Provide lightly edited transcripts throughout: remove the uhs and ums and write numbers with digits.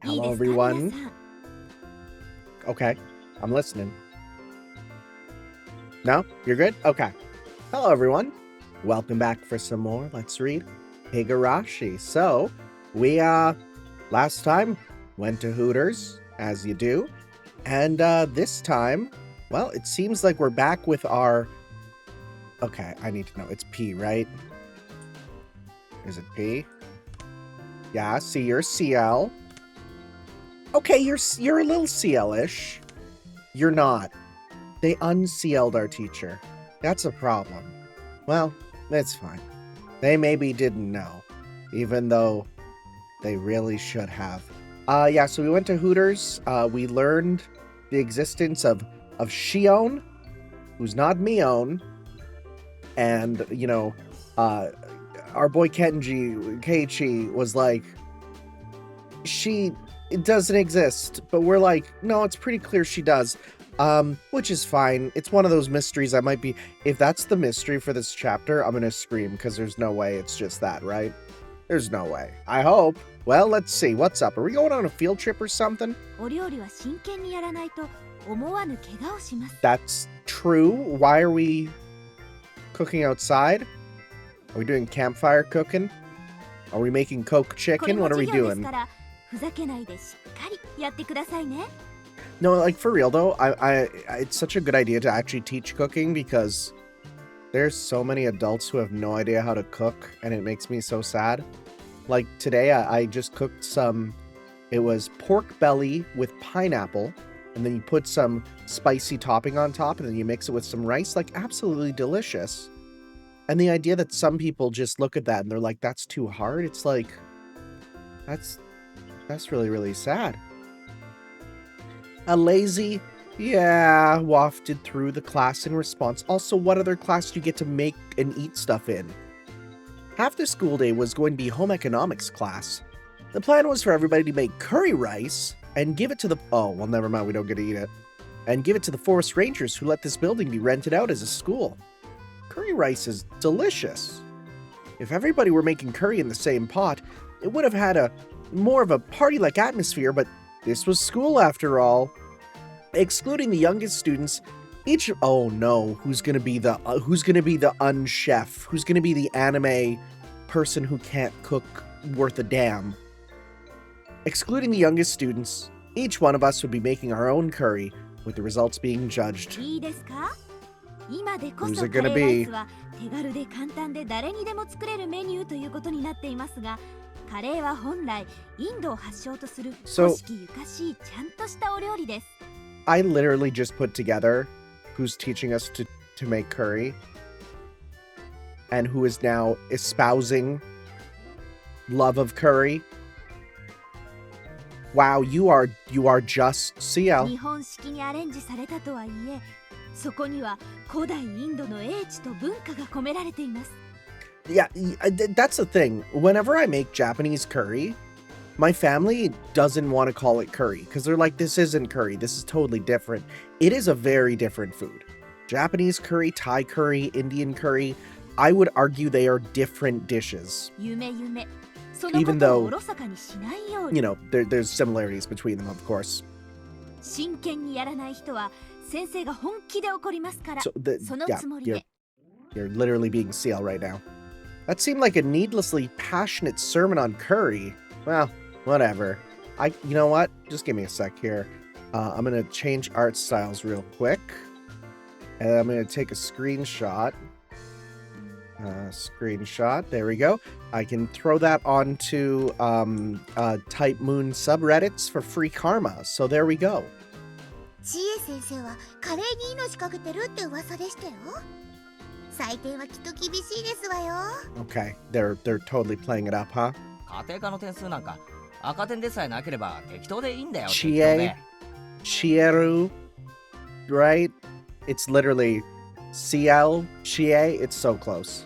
Hello, everyone. Okay, I'm listening. No? You're good? Okay. Hello, everyone. Welcome back for some more. Let's read Higurashi. So, we, last time went to Hooters, as you do. And, this time, well, it seems like we're back with our... Okay, I need to know. It's P, right? Is it P? Yeah, see, you're Ciel. Okay, you're a little Ciel-ish. You're not. They unsealed our teacher. That's a problem. Well, it's fine. They maybe didn't know, even though they really should have. Yeah, so we went to Hooters. We learned the existence of Shion, who's not Mion, and, you know, our boy Keiichi was like, it doesn't exist, but we're like, no, it's pretty clear she does. Which is fine. It's one of those mysteries I might be... If that's the mystery for this chapter, I'm gonna scream, because there's no way it's just that, right? There's no way. I hope. Well, let's see. What's up? Are we going on a field trip or something? That's true. Why are we cooking outside? Are we doing campfire cooking? Are we making Coke chicken? What are we doing? No, like, for real though, it's such a good idea to actually teach cooking, because there's so many adults who have no idea how to cook, and it makes me so sad. Like, today I just cooked some, it was pork belly with pineapple, and then you put some spicy topping on top, and then you mix it with some rice. Like, absolutely delicious. And the idea that some people just look at that and they're like, that's too hard, it's like, that's really, really sad. A lazy, yeah, wafted through the class in response. Also, what other class do you get to make and eat stuff in? Half the school day was going to be home economics class. The plan was for everybody to make curry rice and give it to the... Oh, well, never mind, we don't get to eat it. And give it to the forest rangers who let this building be rented out as a school. Curry rice is delicious. If everybody were making curry in the same pot, it would have had more of a party-like atmosphere, but this was school after all. Excluding the youngest students, each... Oh no, who's gonna be the unchef? Who's gonna be the anime person who can't cook worth a damn? Excluding the youngest students, each one of us would be making our own curry, with the results being judged. Who's it gonna be? So, I literally just put together who's teaching us to make curry, and who is now espousing love of curry. Wow, you are just Ciel. Yeah, that's the thing. Whenever I make Japanese curry, my family doesn't want to call it curry, because they're like, this isn't curry, this is totally different. It is a very different food. Japanese curry, Thai curry, Indian curry, I would argue they are different dishes. Even though, you know, there's similarities between them, of course. So you're literally being Ciel right now. That seemed like a needlessly passionate sermon on curry. Well, whatever. You know what? Just give me a sec here. I'm gonna change art styles real quick. And I'm gonna take a screenshot. There we go. I can throw that onto Type Moon subreddits for free karma. So there we go. Okay, they're totally playing it up, huh? Chieru, right? It's literally Ciel, Chie, it's so close.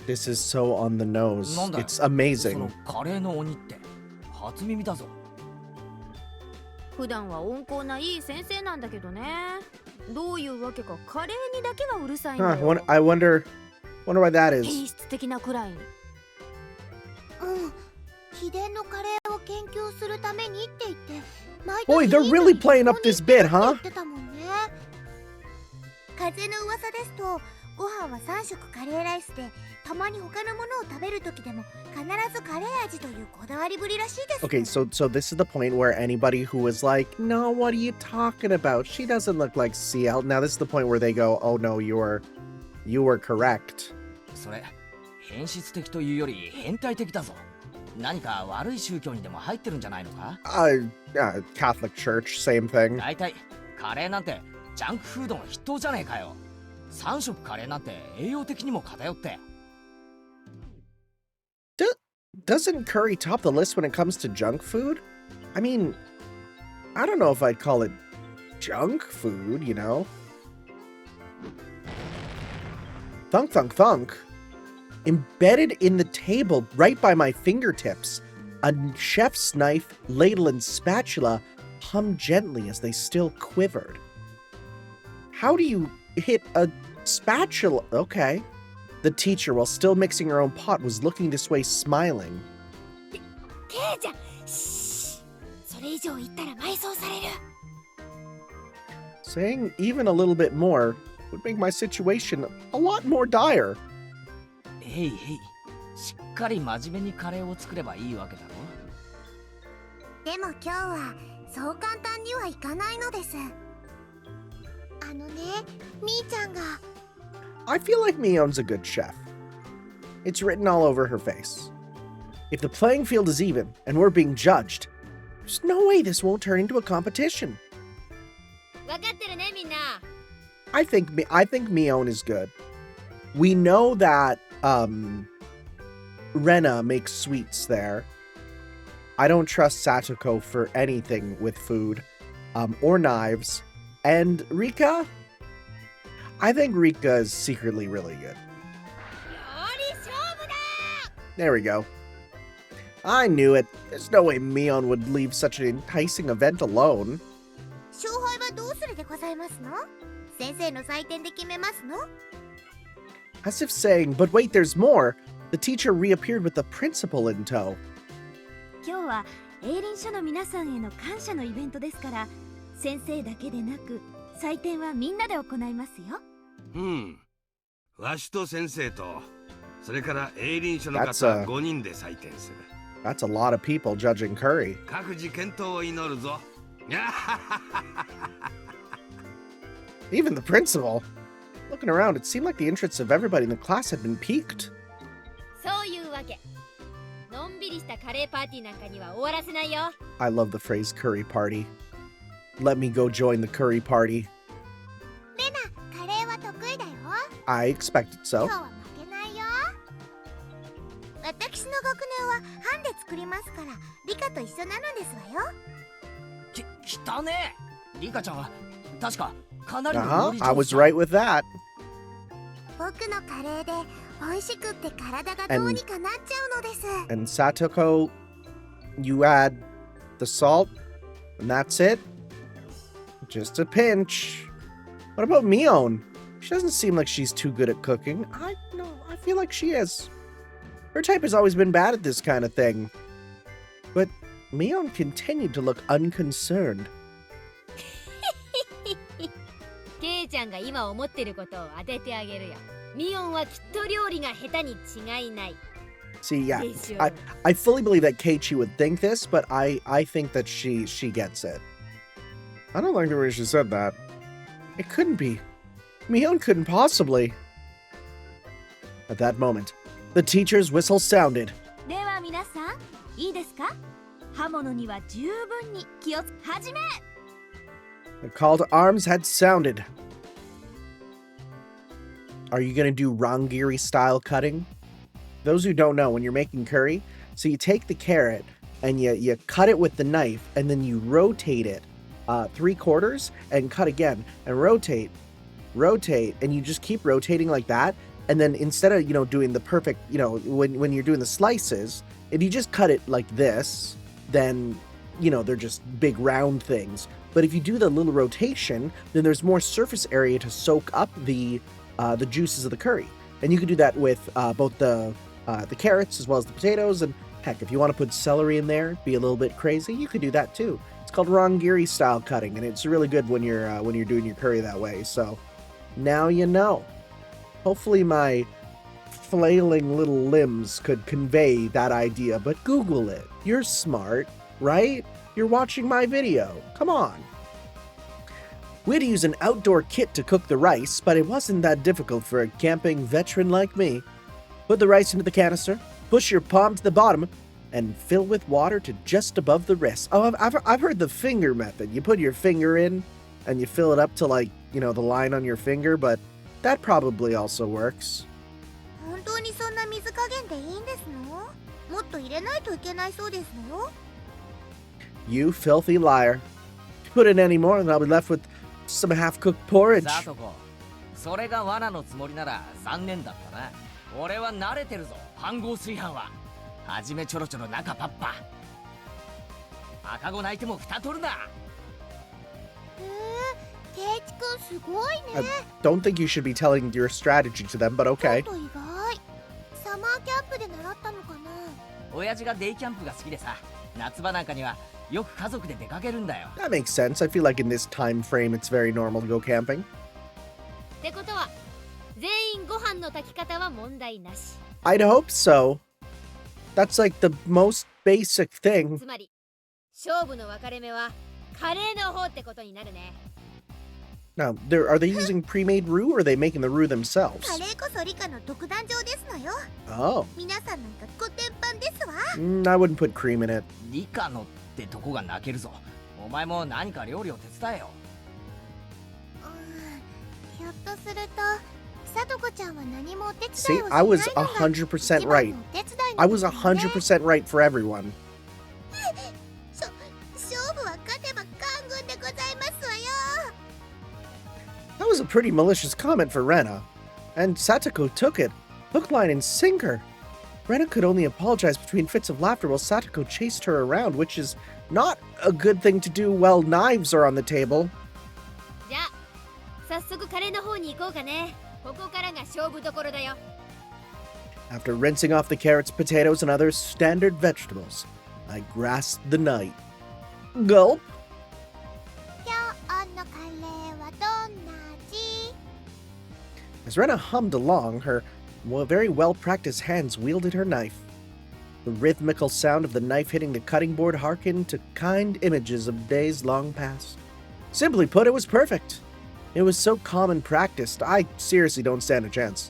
This is so on the nose. It's amazing. 普段は温厚ないい先生なんだけどね。どういうわけかカレーにだけはうるさいんだよ。I wonder Wonder why that is. 品質的なくらいに。秘伝のカレーを研究するためにって言って毎 Boy, they're really playing up this bit, huh? ってたもんね。風の噂ですと、ご飯は3食カレーライスで、たまに他のものを食べるときでも必ずカレー味というこだわりぶりらしいです。Okay, so this is the point where anybody who was like, no, what are you talking about? She doesn't look like Ciel. Now this is the point where they go, oh no, you were correct. それ、変質的というより変態的だぞ。何か悪い宗教にでも入ってるんじゃないのか？ Catholic Church, same thing. 大体カレーなんてジャンクフードの筆頭じゃねえかよ。3食カレーなんて栄養的にも偏って。Doesn't curry top the list when it comes to junk food? I mean, I don't know if I'd call it junk food, you know? Thunk, thunk, thunk. Embedded in the table right by my fingertips, a chef's knife, ladle, and spatula hummed gently as they still quivered. How do you hit a spatula? Okay. The teacher, while still mixing her own pot, was looking this way, smiling. ケイちゃん、シー、それ以上言ったら埋葬される。Saying even a little bit more would make my situation a lot more dire. へいへい、しっかり真面目にカレーを作ればいいわけだろ。でも今日はそう簡単にはいかないのです。みーちゃんが。I feel like Mion's a good chef. It's written all over her face. If the playing field is even and we're being judged, there's no way this won't turn into a competition. わかってるねみんな。I think Mion is good. We know that Rena makes sweets there. I don't trust Satoko for anything with food or knives. And Rika? I think Rika is secretly really good. There we go. I knew it. There's no way Mion would leave such an enticing event alone. 勝敗はどうするでございますの？先生の採点で決めますの？ As if saying, but wait, there's more. The teacher reappeared with the principal in tow. 今日は営林署の皆さんへの感謝のイベントですから、先生だけでなく採点はみんなで行いますよ。わしと先生と、それから営林署の方5人で採点する。That's a lot of people judging curry. 各自健闘を祈るぞ。Even the principal. Looking around, it seemed like the interests of everybody in the class had been piqued. そういうわけ。のんびりしたカレーパーティーなんかには終わらせないよ。I love the phrase curry party. Let me go join the curry party. レナ、カレーは得意だよ。I expected 今 so. 日は負けないよ。私の学年は班で作りますから、リカと一緒なのですわよ。きたね。リカちゃんは確かかなりの料理上手。 I was right with that. 僕のカレーで美味しくって体がどうにかなっちゃうのです。And Satoko, you add the salt, and that's it. Just a pinch. What about Mion? She doesn't seem like she's too good at cooking. I feel like she is. Her type has always been bad at this kind of thing. But Mion continued to look unconcerned. ケイちゃんが今思ってることを当ててあげるよ。ミオンはきっと料理が下手に違いない。 See, yeah, I fully believe that Keiichi would think this, but I think that she gets it. I don't like the way she said that. It couldn't be. Mion couldn't possibly. At that moment, the teacher's whistle sounded. では皆さん、いいですか？刃物には十分に気をつけ始め。 The call to arms had sounded. Are you gonna do Rangiri style cutting? Those who don't know, when you're making curry, so you take the carrot and you cut it with the knife and then you rotate it 3/4 and cut again and rotate, and you just keep rotating like that. And then instead of, doing the perfect, when you're doing the slices, if you just cut it like this, then, they're just big round things. But if you do the little rotation, then there's more surface area to soak up the juices of the curry. And you can do that with both the carrots as well as the potatoes. And heck, if you want to put celery in there, be a little bit crazy, you could do that too. It's called Rongiri style cutting, and it's really good when you're doing your curry that way. So now you know. Hopefully my flailing little limbs could convey that idea, but Google it. You're smart, right? You're watching my video. Come on. We had to use an outdoor kit to cook the rice, but it wasn't that difficult for a camping veteran like me. Put the rice into the canister, push your palm to the bottom, and fill with water to just above the wrist. Oh, I've heard the finger method. You put your finger in, and you fill it up to, like, you know, the line on your finger, but that probably also works. 本当にそんな水加減でいいんですの？もっと入れないといけないそうですのよ。You filthy liar. If you put in any more, then I'll be left with some half-cooked porridge. さとこ、それが罠のつもりなら残念だったな。俺は慣れてるぞ、飯盒炊飯は。はじめちょろちょろ中パッパ。赤子泣いても蓋取るな。ケイチくんすごいね。I don't think you should be telling your strategy to them, but ちょ okay. っと意外。サマーキャンプで習ったのかな。親父がデイキャンプが好きでさ、夏場なんかにはよく家族で出かけるんだよ。That makes sense. I feel like in this time frame, it's very normal to go camping. ってことは全員ご飯の炊き方は問題なし。 I'd hope so. That's like the most basic thing. つまり勝負の分かれ目はカレーの方ってことになるね。 Now, are they using pre-made roux or are they making the roux カ themselves? レーこそ理科の独壇場ですのよ。 Oh. 皆さんなんかコテンパンですわ。I wouldn't put cream in it. 理科のってとこが泣けるぞ。お前も何か料理を手伝えよ。ひょっとするとさとこちゃんは何もお手伝いをし See, ないのが I was 100% 一番 right. のお手伝い I なん was ですよね。 100% right for everyone. 勝負は勝てば官軍でございますわよ。 That was a pretty malicious comment for Rena. And Satoko took it. Hook, line, and sinker. Rena could only apologize between fits of laughter while Satoko chased her around, which is not a good thing to do while knives are on the table. じゃあ早速カレーの方に行こうかね。ここからが勝負どころだよ。 After rinsing off the carrots, potatoes, and other standard vegetables, I grasped the knife. Gulp! 今日のカレーはどんな味？ As Rena hummed along, her very well-practiced hands wielded her knife. The rhythmical sound of the knife hitting the cutting board harkened to kind images of days long past. Simply put, it was perfect. It was so calm and practiced, I seriously don't stand a chance.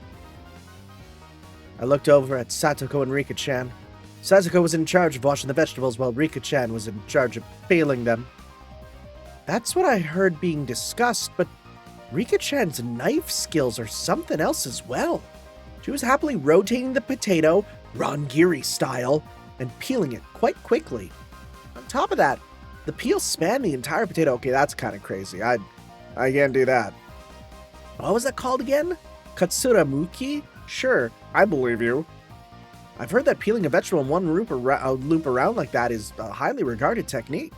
I looked over at Satoko and Rika-chan. Satoko was in charge of washing the vegetables while Rika-chan was in charge of peeling them. That's what I heard being discussed, but Rika-chan's knife skills are something else as well. She was happily rotating the potato, Rongiri style, and peeling it quite quickly. On top of that, the peel spanned the entire potato. Okay, that's kind of crazy. I can't do that. What was that called again? Katsuramuki? Sure, I believe you. I've heard that peeling a vegetable in one loop around like that is a highly regarded technique.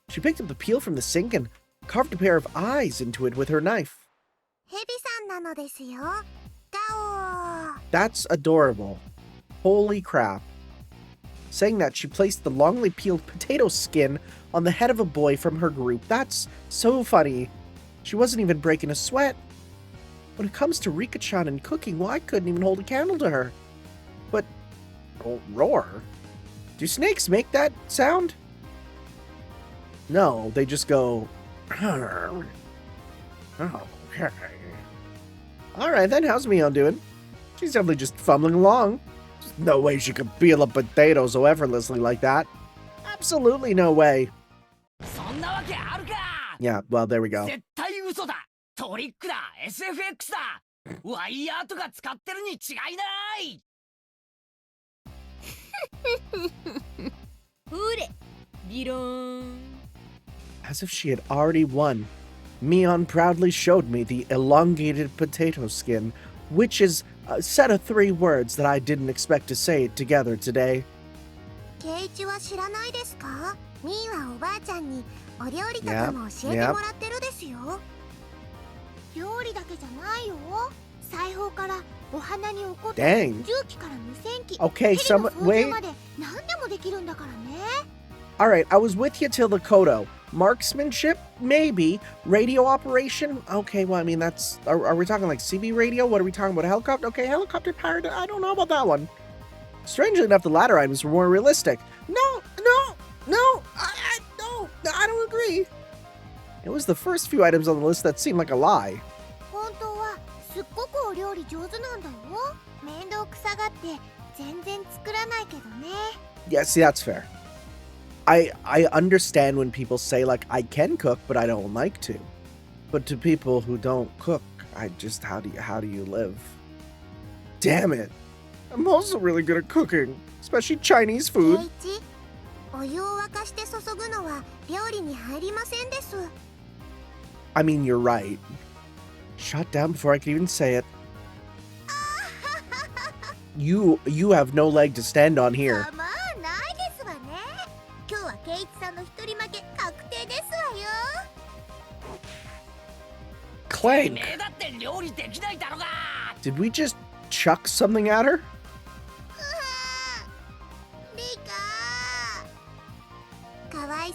She picked up the peel from the sink and carved a pair of eyes into it with her knife. ヘビさんなのですよ。ガオー。 That's adorable. Holy crap. Saying that, she placed the longly peeled potato skin on the head of a boy from her group. That's so funny. She wasn't even breaking a sweat. When it comes to Rika-chan and cooking, well, I couldn't even hold a candle to her. But, oh, roar? Do snakes make that sound? No, they just go... Okay. Alright then, how's Mion doing? She's definitely just fumbling along. There's no way she could peel up potatoes so effortlessly like that. Absolutely no way. そんなわけあるか。 Yeah, well, there we go. 絶対嘘だ。トリックだ。SFX だ。ワイヤーとか使ってるに違いない。ほれビローン。 As if she had already won, Mion proudly showed me the elongated potato skin, which is a set of 3 words that I didn't expect to say together today. ケイチは知らないですか？ミーはおばあちゃんにお料理とかも教えてもらってるですよ。料理だけじゃないよ。裁縫からお花におこった Dang. 重機から無線機 Okay, ヘリ some の操縦 wait. まで何でもできるんだからね。 Alright, I was with you till the Kodo. Marksmanship? Maybe. Radio operation? Okay, well, I mean, that's... Are we talking like CB radio? What are we talking about? A helicopter? Okay, helicopter powered... I don't know about that one. Strangely enough, the latter items were more realistic. No! No, I don't agree. It was the first few items on the list that seemed like a lie. 本当はすっごくお料理上手なんだよ。面倒くさがって全然作らないけどね。 Yeah, see, that's fair. I understand when people say, like, I can cook, but I don't like to. But to people who don't cook, I just... How do you live? Damn it. I'm also really good at cooking, especially Chinese food. ケイチ、お湯を沸かして注ぐのは料理に入りませんです。 I mean, you're right. Shut down before I can even say it. You have no leg to stand on here. まあないですわね。今日はケイチさんの一人負け確定ですわよ。 Clank! めえだって料理できないだろが。 Did we just chuck something at her? リカ、かわい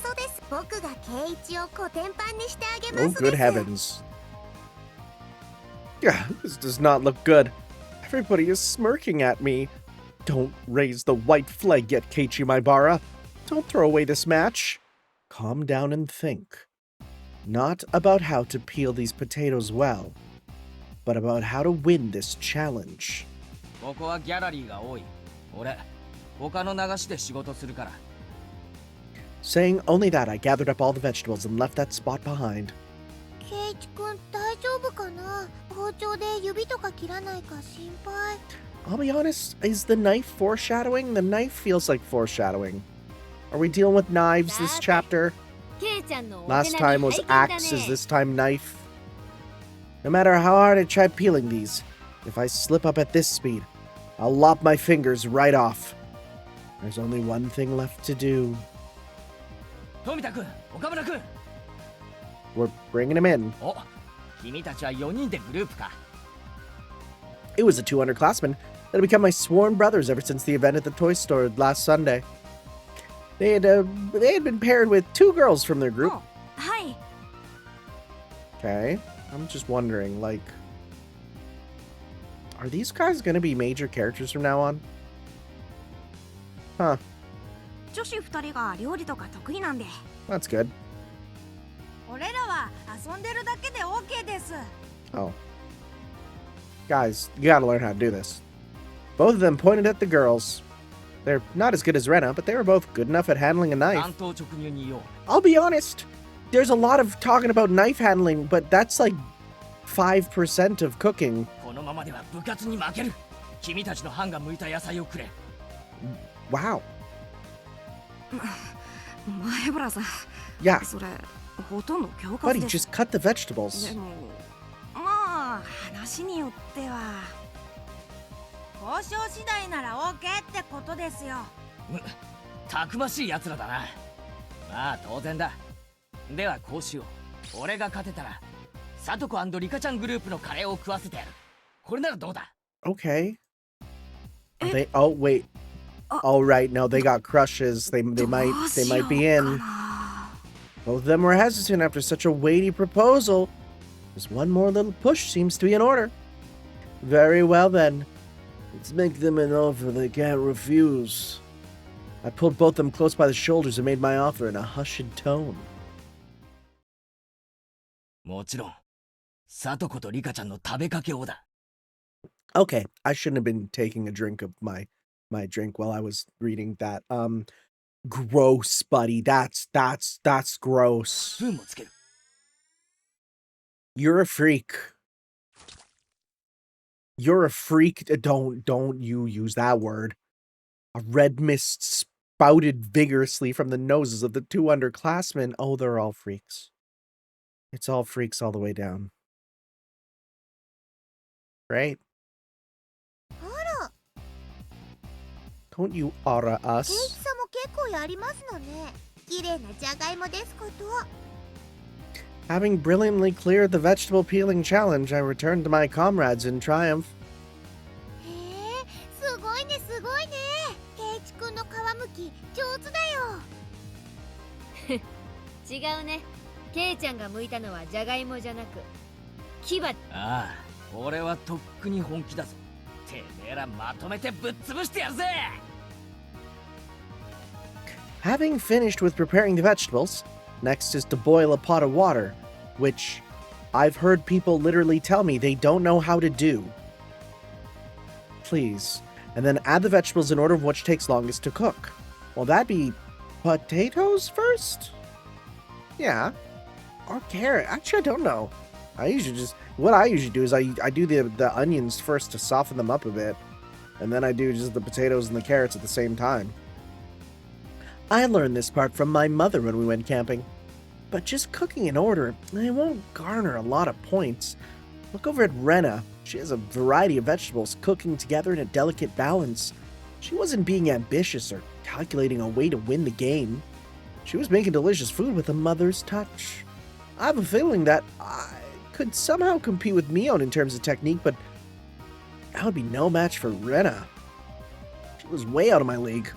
そうです。僕がケイチをコテンパンにしてあげま Oh, す good です。 heavens. Yeah, this does not look good. Everybody is smirking at me. Don't raise the white flag yet, Keiichi Maibara. Don't throw away this match. Calm down and think. Not about how to peel these potatoes well, but about how to win this challenge. ここはギャラリーが多い。俺、他の流しで仕事するから。Saying only that, I gathered up all the vegetables and left that spot behind. ケイチ君大丈夫かな。包丁で指とか切らないか心配。 I'll be honest, is the knife foreshadowing? The knife feels like foreshadowing. Are we dealing with knives this chapter? ケイちゃんのお手 Last 並 time み was 拝見だ axe, is ね。 this time knife? No matter how hard I try peeling these, if I slip up at this speed, I'll lop my fingers right off. There's only one thing left to do. 富田君、岡村君。 We're bringing him in. お、君たちは4人でグループか。It was the two underclassmen that had become my sworn brothers ever since the event at the toy store last Sunday. They had been paired with two girls from their group. はい。 Okay, I'm just wondering, like, are these guys gonna be major characters from now on? Huh, 女子2人が料理とか得意なんで。 that's good. 俺らは遊んでるだけで OK です。 Oh. Guys, you gotta learn how to do this. Both of them pointed at the girls. They're not as good as Rena, but they were both good enough at handling a knife. 単刀直入に言おう。 I'll be honest, there's a lot of talking about knife handling, but that's like 5% of cooking. このままでは部活に負ける。君たちの班が向いた野菜をくれ。 Wow. 前原さん、 Yeah, それほとんど教科 buddy, です。 just cut the vegetables. でも、まあ話によっては交渉次第なら OK ってことですよ。たくましい奴らだな。まあ当然だ。ではこうしよう。俺が勝てたら、サトコ&リカちゃんグループのカレーを食わせてやる。これならどうだ？ Okay. Oh wait. All right, no, they got crushes. They might be in. Both of them were hesitant after such a weighty proposal. Just one more little push seems to be in order. Very well then. Let's make them an offer they can't refuse. I pulled both them close by the shoulders and made my offer in a hushed tone. もちろん、サトコとリカちゃんの食べかけをだ。Okay, I shouldn't have been taking a drink of my drink while I was reading that. Gross, buddy. That's gross. スプーンもつける。 You're a freak. You're a freak. Don't you use that word. A red mist spouted vigorously from the noses of the two underclassmen. Oh, they're all freaks. It's all freaks all the way down. Right? あら、 Don't you aura ケイ us. チさんも結構やりますのね。綺麗なじゃがいもですこと。Having brilliantly cleared the vegetable peeling challenge, I returned to my comrades in triumph. へえ、すごいねすごいね。ケイチくんの皮むき上手だよ。違うね。ケイちゃんが剥いたのはジャガイモじゃなく牙。ああ、俺はとっくに本気だぞ。てめえらまとめてぶっ潰してやるぜ。 Having finished with preparing the vegetables, next is to boil a pot of water, which I've heard people literally tell me they don't know how to do. Please. And then add the vegetables in order of which takes longest to cook. Will that be potatoes first? Yeah. Or carrot. Actually, I don't know. What I usually do is I do the onions first to soften them up a bit. And then I do just the potatoes and the carrots at the same time. I learned this part from my mother when we went camping. But just cooking in order, it won't garner a lot of points. Look over at Rena. She has a variety of vegetables cooking together in a delicate balance. She wasn't being ambitious or calculating a way to win the game. She was making delicious food with a mother's touch. I have a feeling that I could somehow compete with Mion in terms of technique, but I would be no match for Rena. She was way out of my league.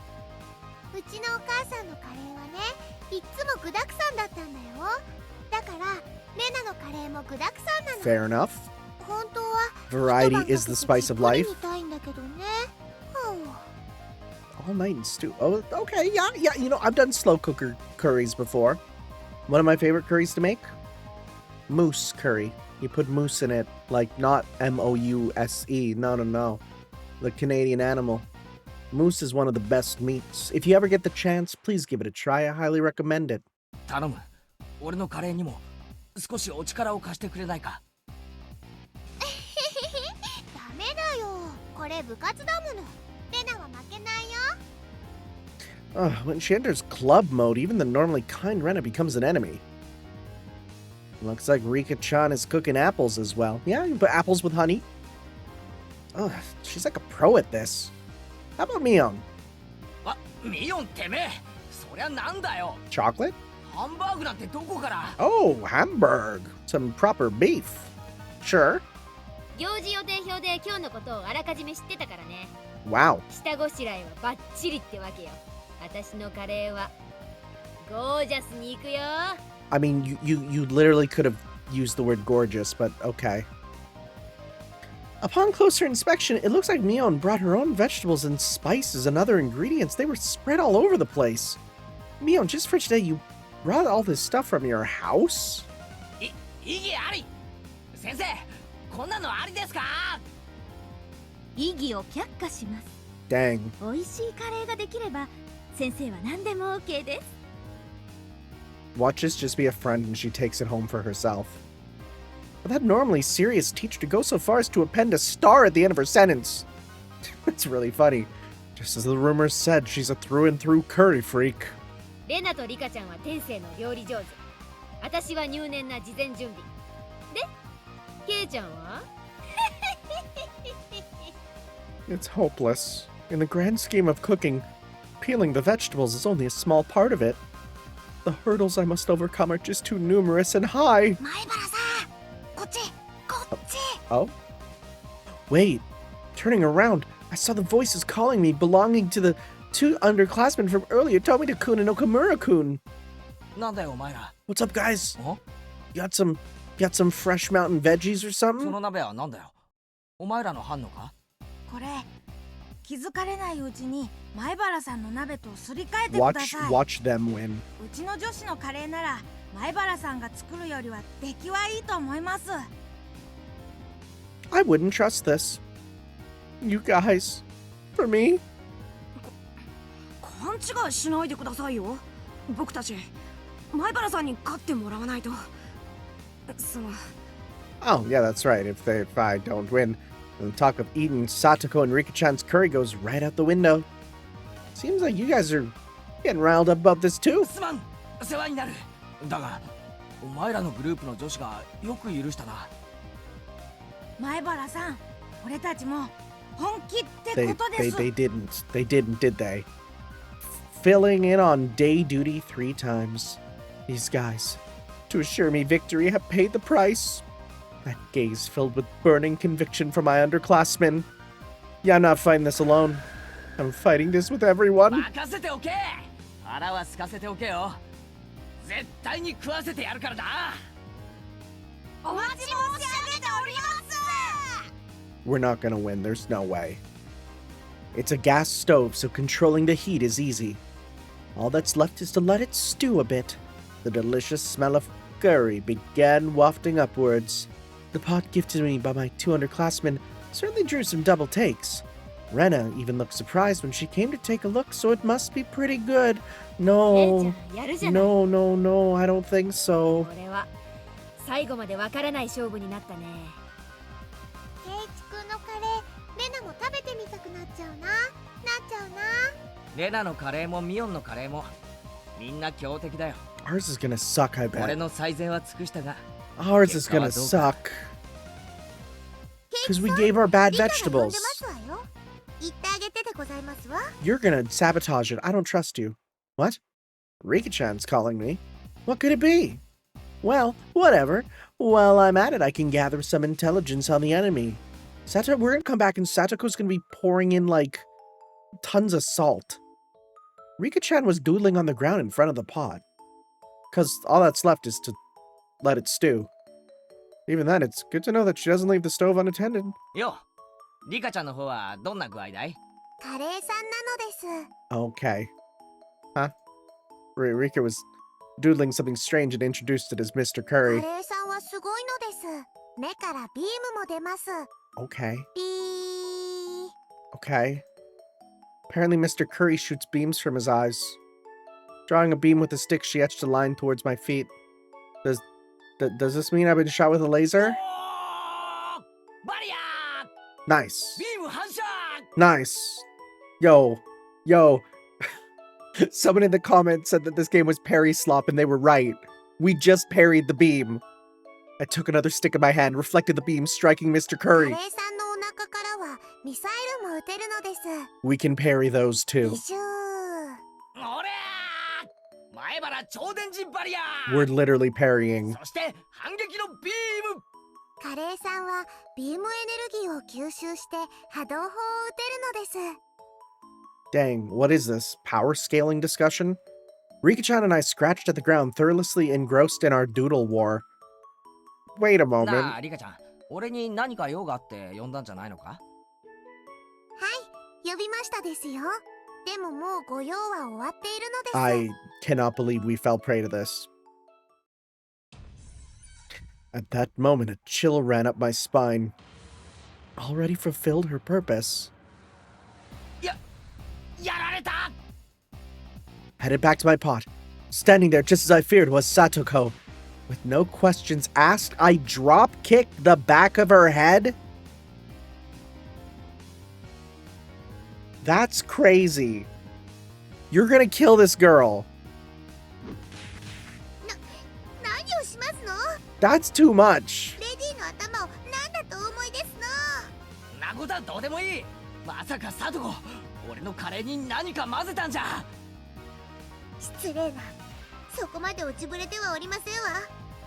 うちのお母さんのカレーはね、いっつも具だくさんだったんだよ。だからレナのカレーも具だくさんなの。 Fair enough. 本当は Variety is the spice of life. 一晩かけてじっくり煮たいんだけどね。All night and stew. Oh, okay, yeah. You know, I've done slow cooker curries before. One of my favorite curries to make? Moose curry. You put moose in it, like not M-O-U-S-E. No. The Canadian animal. Moose is one of the best meats. If you ever get the chance, please give it a try. I highly recommend it. 頼む。俺のカレーにも少しお力を貸してくれないか。ダメだよ。これ部活だもの。レナは負けないよ。When she enters club mode, even the normally kind Rena becomes an enemy. Looks like Rika-chan is cooking apples as well. Yeah, you put apples with honey. She's like a pro at this. How about Mion? あ、ミヨンてめえ。そりゃなんだよ。 Chocolate? ハンバーグなんてどこから。 Oh, Hamburg. Some proper beef. Sure. 行事予定表で今日のことをあらかじめ知ってたからね。 Wow. 下ごしらえはバッチリってわけよ。私のカレーはゴージャスに行くよ。 I mean, you literally could have used the word gorgeous, but okay. Upon closer inspection, it looks like Mion brought her own vegetables and spices and other ingredients. They were spread all over the place. Mion, just for today, you brought all this stuff from your house? 意義あり。先生、こんなのありですか？異議を却下します。 Dang. 美味しいカレーができれば先生は何でも OK です。 Watch us just be a friend and she takes it home for herself. But that normally serious teacher to go so far as to append a star at the end of her sentence. It's really funny. Just as the rumors said, she's a through and through curry freak. レナとリカちゃんは天性の料理上手。私は入念な事前準備。で、ケイちゃんは？ It's hopeless. In the grand scheme of cooking, peeling the vegetables is only a small part of it. The hurdles I must overcome are just too numerous and high. 前原さん、こっち、こっち。 Oh? Wait. Turning around, I saw the voices calling me, belonging to the two underclassmen from earlier, Tomita-kun and Okamura-kun. なんだよお前ら。 What's up, guys? お？ You got some fresh mountain veggies or そ something? の鍋はなんだよ。お前らの班のか？これ気づかれないうちに前原さんの鍋とすり替えてください。 Watch them win. うちの女子のカレーなら前原さんが作るよりは出来はいいと思います。 I wouldn't trust this. You guys. For me? 勘違いしないでくださいよ。僕たち前原さんに勝ってもらわないと。その Oh, yeah, that's right. If I don't win, then the talk of eating Satoko and Rika-chan's curry goes right out the window. Seems like you guys are getting riled up about this too. すまん、世話になる。だが、お前らのグループの女子がよく許したな。前原さん、俺たちも本気って They ことです。 didn't, did they? Filling in on day duty 3 times. These guys, to assure me victory have paid the price. That gaze filled with burning conviction for my underclassmen. Yeah, I'm not fighting this alone. I'm fighting this with everyone. 任せておけ。腹は空かせておけよ。絶対に食わせてやるからな。お待ち申し上げております。 We're not gonna win, there's no way. It's a gas stove, so controlling the heat is easy. All that's left is to let it stew a bit. The delicious smell of curry began wafting upwards. The pot gifted me by my 2 underclassmen certainly drew some double takes. Rena even looked surprised when she came to take a look, so it must be pretty good. No, no, I don't think so. これは最後までわからない勝負になったね。ケイチくんのカレー、レナも食べてみたくなっちゃうな。レナのカレーもミオンのカレーもみんな強敵だよ。 Ours is gonna suck, I 俺 bet. の最善は尽くしたが。 Ours is gonna suck. Because we gave our bad リカが呼んで vegetables. ますわよ。言ってあげてでございますわ。 You're gonna sabotage it. I don't trust you. What? Rika-chan's calling me. What could it be? Well, whatever. While I'm at it, I can gather some intelligence on the enemy. We're gonna come back and Satoko's gonna be pouring in, like, tons of salt. Rika-chan was doodling on the ground in front of the pot. Because all that's left is to let it stew. Even then, it's good to know that she doesn't leave the stove unattended. よ、リカちゃんの方はどんな具合だい？カレーさんなのです。 Okay. Huh? Rika was doodling something strange and introduced it as Mr. カ Curry. レーさんはすごいのです。目からビームも出ます。 Okay. ビー。 Okay. Apparently Mr. Curry shoots beams from his eyes. Drawing a beam with a stick, she etched a line towards my feet. Does this mean I've been shot with a laser? バリアー！ Nice. ビーム反射！ Nice. Yo. Someone in the comments said that this game was parry slop, and they were right. We just parried the beam. I took another stick in my hand, reflected the beam, striking Mr. カ Curry. レーさんのお腹からはミサイルも撃てるのです。 We can parry those ビ too. シュー。おりゃー！前原超電磁バリアー！ We're literally parrying. そして反撃のビーム！カレーさんはビームエネルギーを吸収して波動砲を撃てるのです。 Dang, what is this? Power scaling discussion? Rika-chan and I scratched at the ground, thoroughly engrossed in our doodle war. Wait a な moment. あ、リカちゃん、俺に何か用があって呼んだんじゃないのか？はい、呼びましたですよ。でももうご用は終わっているのです。 I cannot believe we fell prey to this. At that moment, a chill ran up my spine. Already fulfilled her purpose. やられた！ Headed back to my pot. Standing there just as I feared was Satoko. With no questions asked, I drop-kicked the back of her head? That's crazy. You're gonna kill this girl. 何をしますの？ That's too much. レディの頭を何だとお思いですの？なことはどうでもいい。まさかサトコ、俺のカレーに何か混ぜたんじゃ。失礼な。そこまで落ちぶれてはおりませんわ。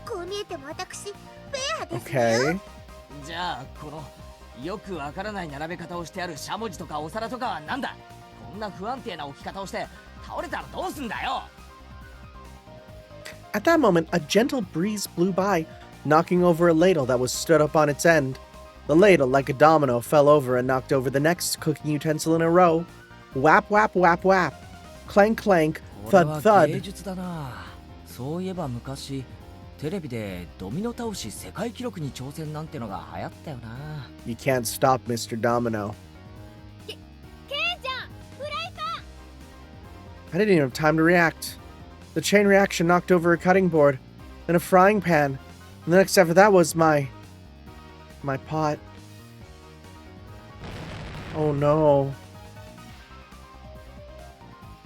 こう見えても私フェアですよ。 Okay. じゃあこのよくわからない並べ方をしてあるしゃもじとかお皿とかはなんだ？こんな不安定な置き方をして倒れたらどうすんだよ。 At that moment, a gentle breeze blew by, knocking over a ladle that was stood up on its end. The ladle, like a domino, fell over and knocked over the next cooking utensil in a row. Whap, whap, whap, whap. Clank, clank, これ thud, は芸 thud. 術だな。そういえば昔テレビでドミノ倒し世界記録に挑戦なんてのが流行ったよな。 You can't stop Mr. Domino. ケイちゃん、フライパン！ I didn't even have time to react. The chain reaction knocked over a cutting board, then a frying pan, and the next after that was my pot. Oh no.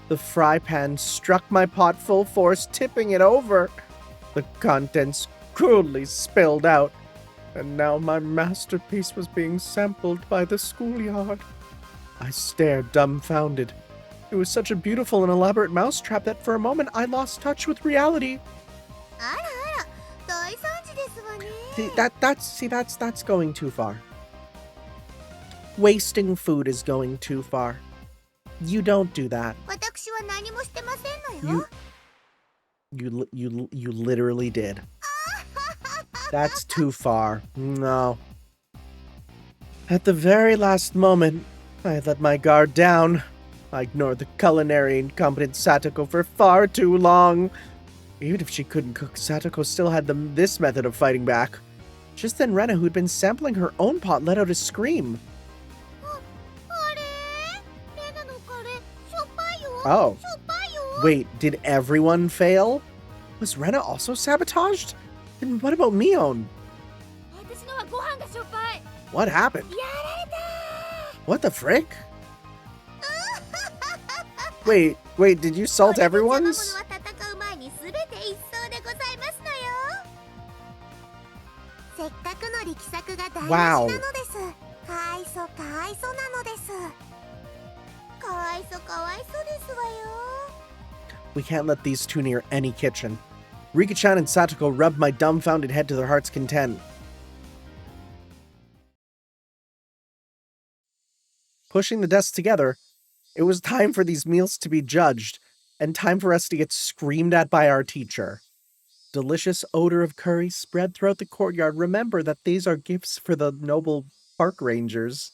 The fry pan struck my pot full force, tipping it over. The contents cruelly spilled out, and now my masterpiece was being sampled by the schoolyard. I stared dumbfounded. It was such a beautiful and elaborate mousetrap that for a moment I lost touch with reality. あらあら、That's going too far. Wasting food is going too far. You don't do that. 私は何もしてませんのよ。 You literally did. That's too far. No. At the very last moment, I let my guard down. I ignored the culinary incompetent Satoko for far too long. Even if she couldn't cook, Satoko still had this method of fighting back. Just then, Rena, who'd been sampling her own pot, let out a scream. Oh. Wait, did everyone fail? Was Rena also sabotaged? And what about Mion? What happened? What the frick? Wait, did you salt everyone's? Wow. We can't let these two near any kitchen. Rika-chan and Satoko rubbed my dumbfounded head to their heart's content. Pushing the desks together, it was time for these meals to be judged, and time for us to get screamed at by our teacher. Delicious odor of curry spread throughout the courtyard. Remember that these are gifts for the noble park rangers.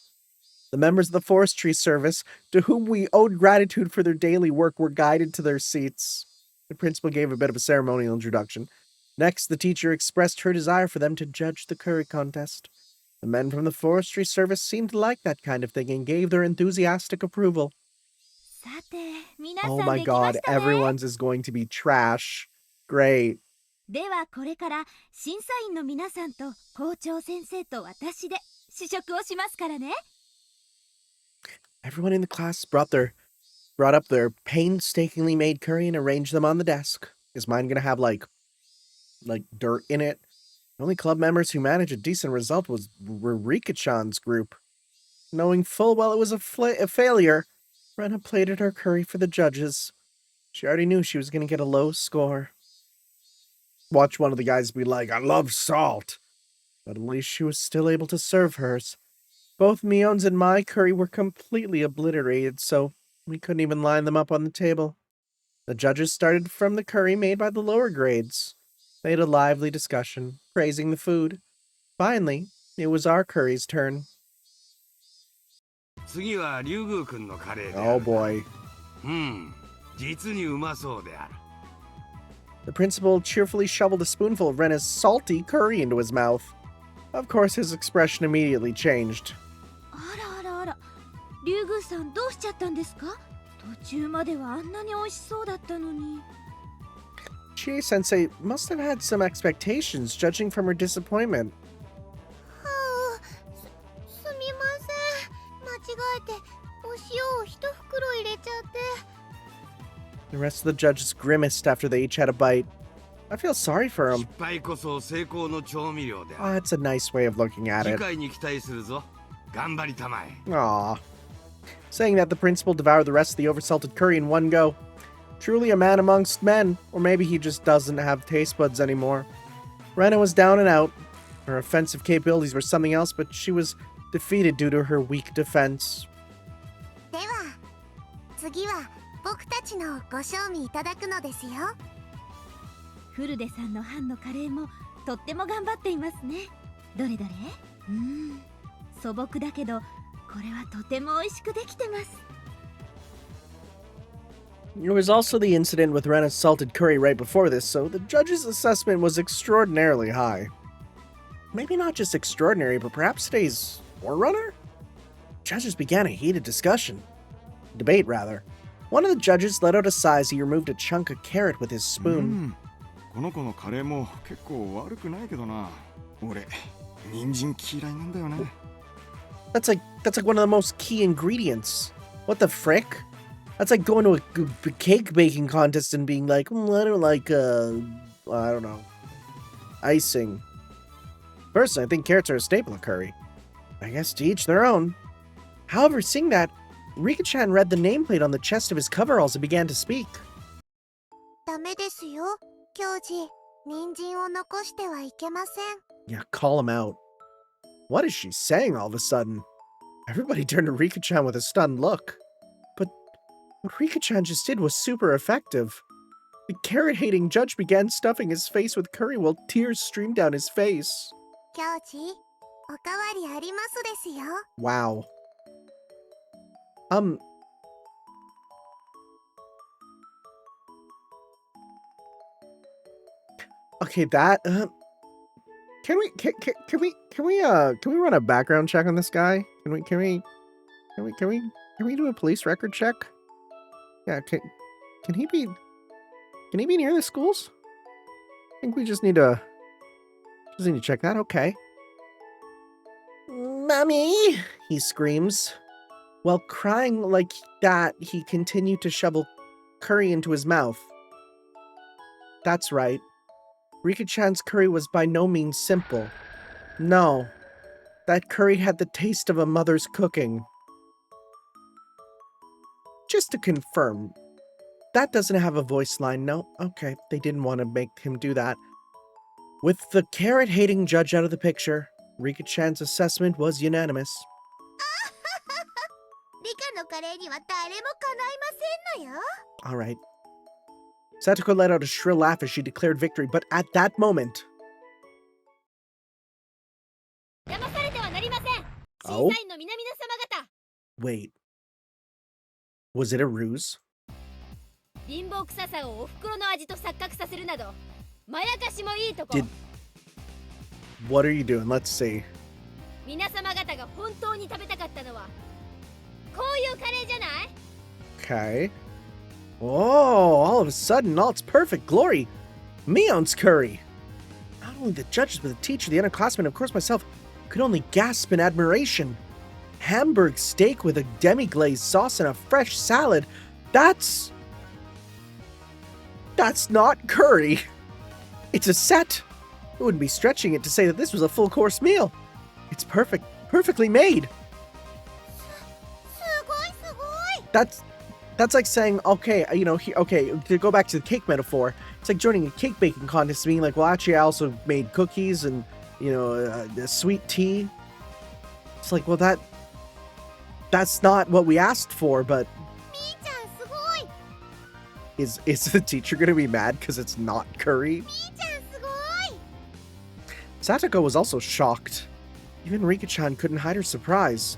The members of the forestry service, to whom we owed gratitude for their daily work, were guided to their seats. The principal gave a bit of a ceremonial introduction. Next, the teacher expressed her desire for them to judge the curry contest. The men from the forestry service seemed to like that kind of thing and gave their enthusiastic approval. Oh my god, everyone's is going to be trash. Great. ではこれから審査員の皆さんと校長先生と私で試食をしますからね。 Everyone in the class brought up their painstakingly made curry and arranged them on the desk. Is mine gonna have like dirt in it? The only club members who managed a decent result were Rika-chan's group. Knowing full well it was a failure, Rena plated her curry for the judges. She already knew she was gonna get a low score. Watch one of the guys be like, I love salt. But at least she was still able to serve hers. Both Mion's and my curry were completely obliterated, so we couldn't even line them up on the table. The judges started from the curry made by the lower grades. They had a lively discussion, praising the food. Finally, it was our curry's turn. Oh boy. The principal cheerfully shoveled a spoonful of Rena's salty curry into his mouth. Of course, his expression immediately changed. Chie-sensei must have had some expectations, judging from her disappointment. The rest of the judges grimaced after they each had a bite. I feel sorry for him. Oh, it's a nice way of looking at it. Aww. Saying that, the principal devoured the rest of the oversalted curry in one go. Truly a man amongst men, or maybe he just doesn't have taste buds anymore. Rena was down and out. Her offensive capabilities were something else, but she was defeated due to her weak defense. 僕たちのご賞味いただくのですよ。フルデさんの班のカレーもとっても頑張っていますね。どれどれ？素朴だけどこれはとても美味しくできてます。 There was also the incident with Rena's salted curry right before this, so the judge's assessment was extraordinarily high. Maybe not just extraordinary, but perhaps today's forerunner? Judges began a heated debate rather. One of the judges let out a sigh as he removed a chunk of carrot with his spoon. That's like one of the most key ingredients. What the frick? That's like going to a cake baking contest and being like, I don't like, I don't know, icing. Personally, I think carrots are a staple of curry. I guess to each their own. However, seeing that, Rika-chan read the nameplate on the chest of his coveralls and began to speak. ダメですよ、教授。人参を残してはいけません。Yeah, call him out. What is she saying all of a sudden? Everybody turned to Rika-chan with a stunned look. But what Rika-chan just did was super effective. The carrot-hating judge began stuffing his face with curry while tears streamed down his face. キャオチ、おかわりありますですよ。 Wow. Okay, that can we run a background check on this guy? Can we do a police record check? Yeah, can he be near the schools? I think we just need to check that. Okay. Mommy, he screams. While crying like that, he continued to shovel curry into his mouth. That's right. Rika-chan's curry was by no means simple. No, that curry had the taste of a mother's cooking. Just to confirm, that doesn't have a voice line, no? Okay, they didn't want to make him do that. With the carrot-hating judge out of the picture, Rika-chan's assessment was unanimous. リカのカレーには誰もかないませんのよ。 Alright. Satoko let out a shrill laugh as she declared victory, but at that moment... 騙されてはなりません。 Oh? 審査員の皆々様方。 Wait. Was it a ruse? 貧乏臭さをお袋の味と錯覚させるなど、まやかしもいいとこ。 What are you doing? Let's see. 皆様方が本当に食べたかったのは、こういうカレーじゃない？ Okay. Oh, all of a sudden, all its perfect glory. Mion's curry. Not only the judges, but the teacher, the underclassmen, and of course myself, could only gasp in admiration. Hamburg steak with a demi-glazed sauce and a fresh salad. That's not curry. It's a set. It wouldn't be stretching it to say that this was a full-course meal. It's perfectly made. すごいすごい。 That's like saying, okay, okay, to go back to the cake metaphor, it's like joining a cake baking contest, being like, well, actually, I also made cookies and, sweet tea. It's like, well, that's not what we asked for, but みーちゃんすごい。 is the teacher gonna be mad because it's not curry? みーちゃんすごい。 Satoko was also shocked. Even Rika-chan couldn't hide her surprise.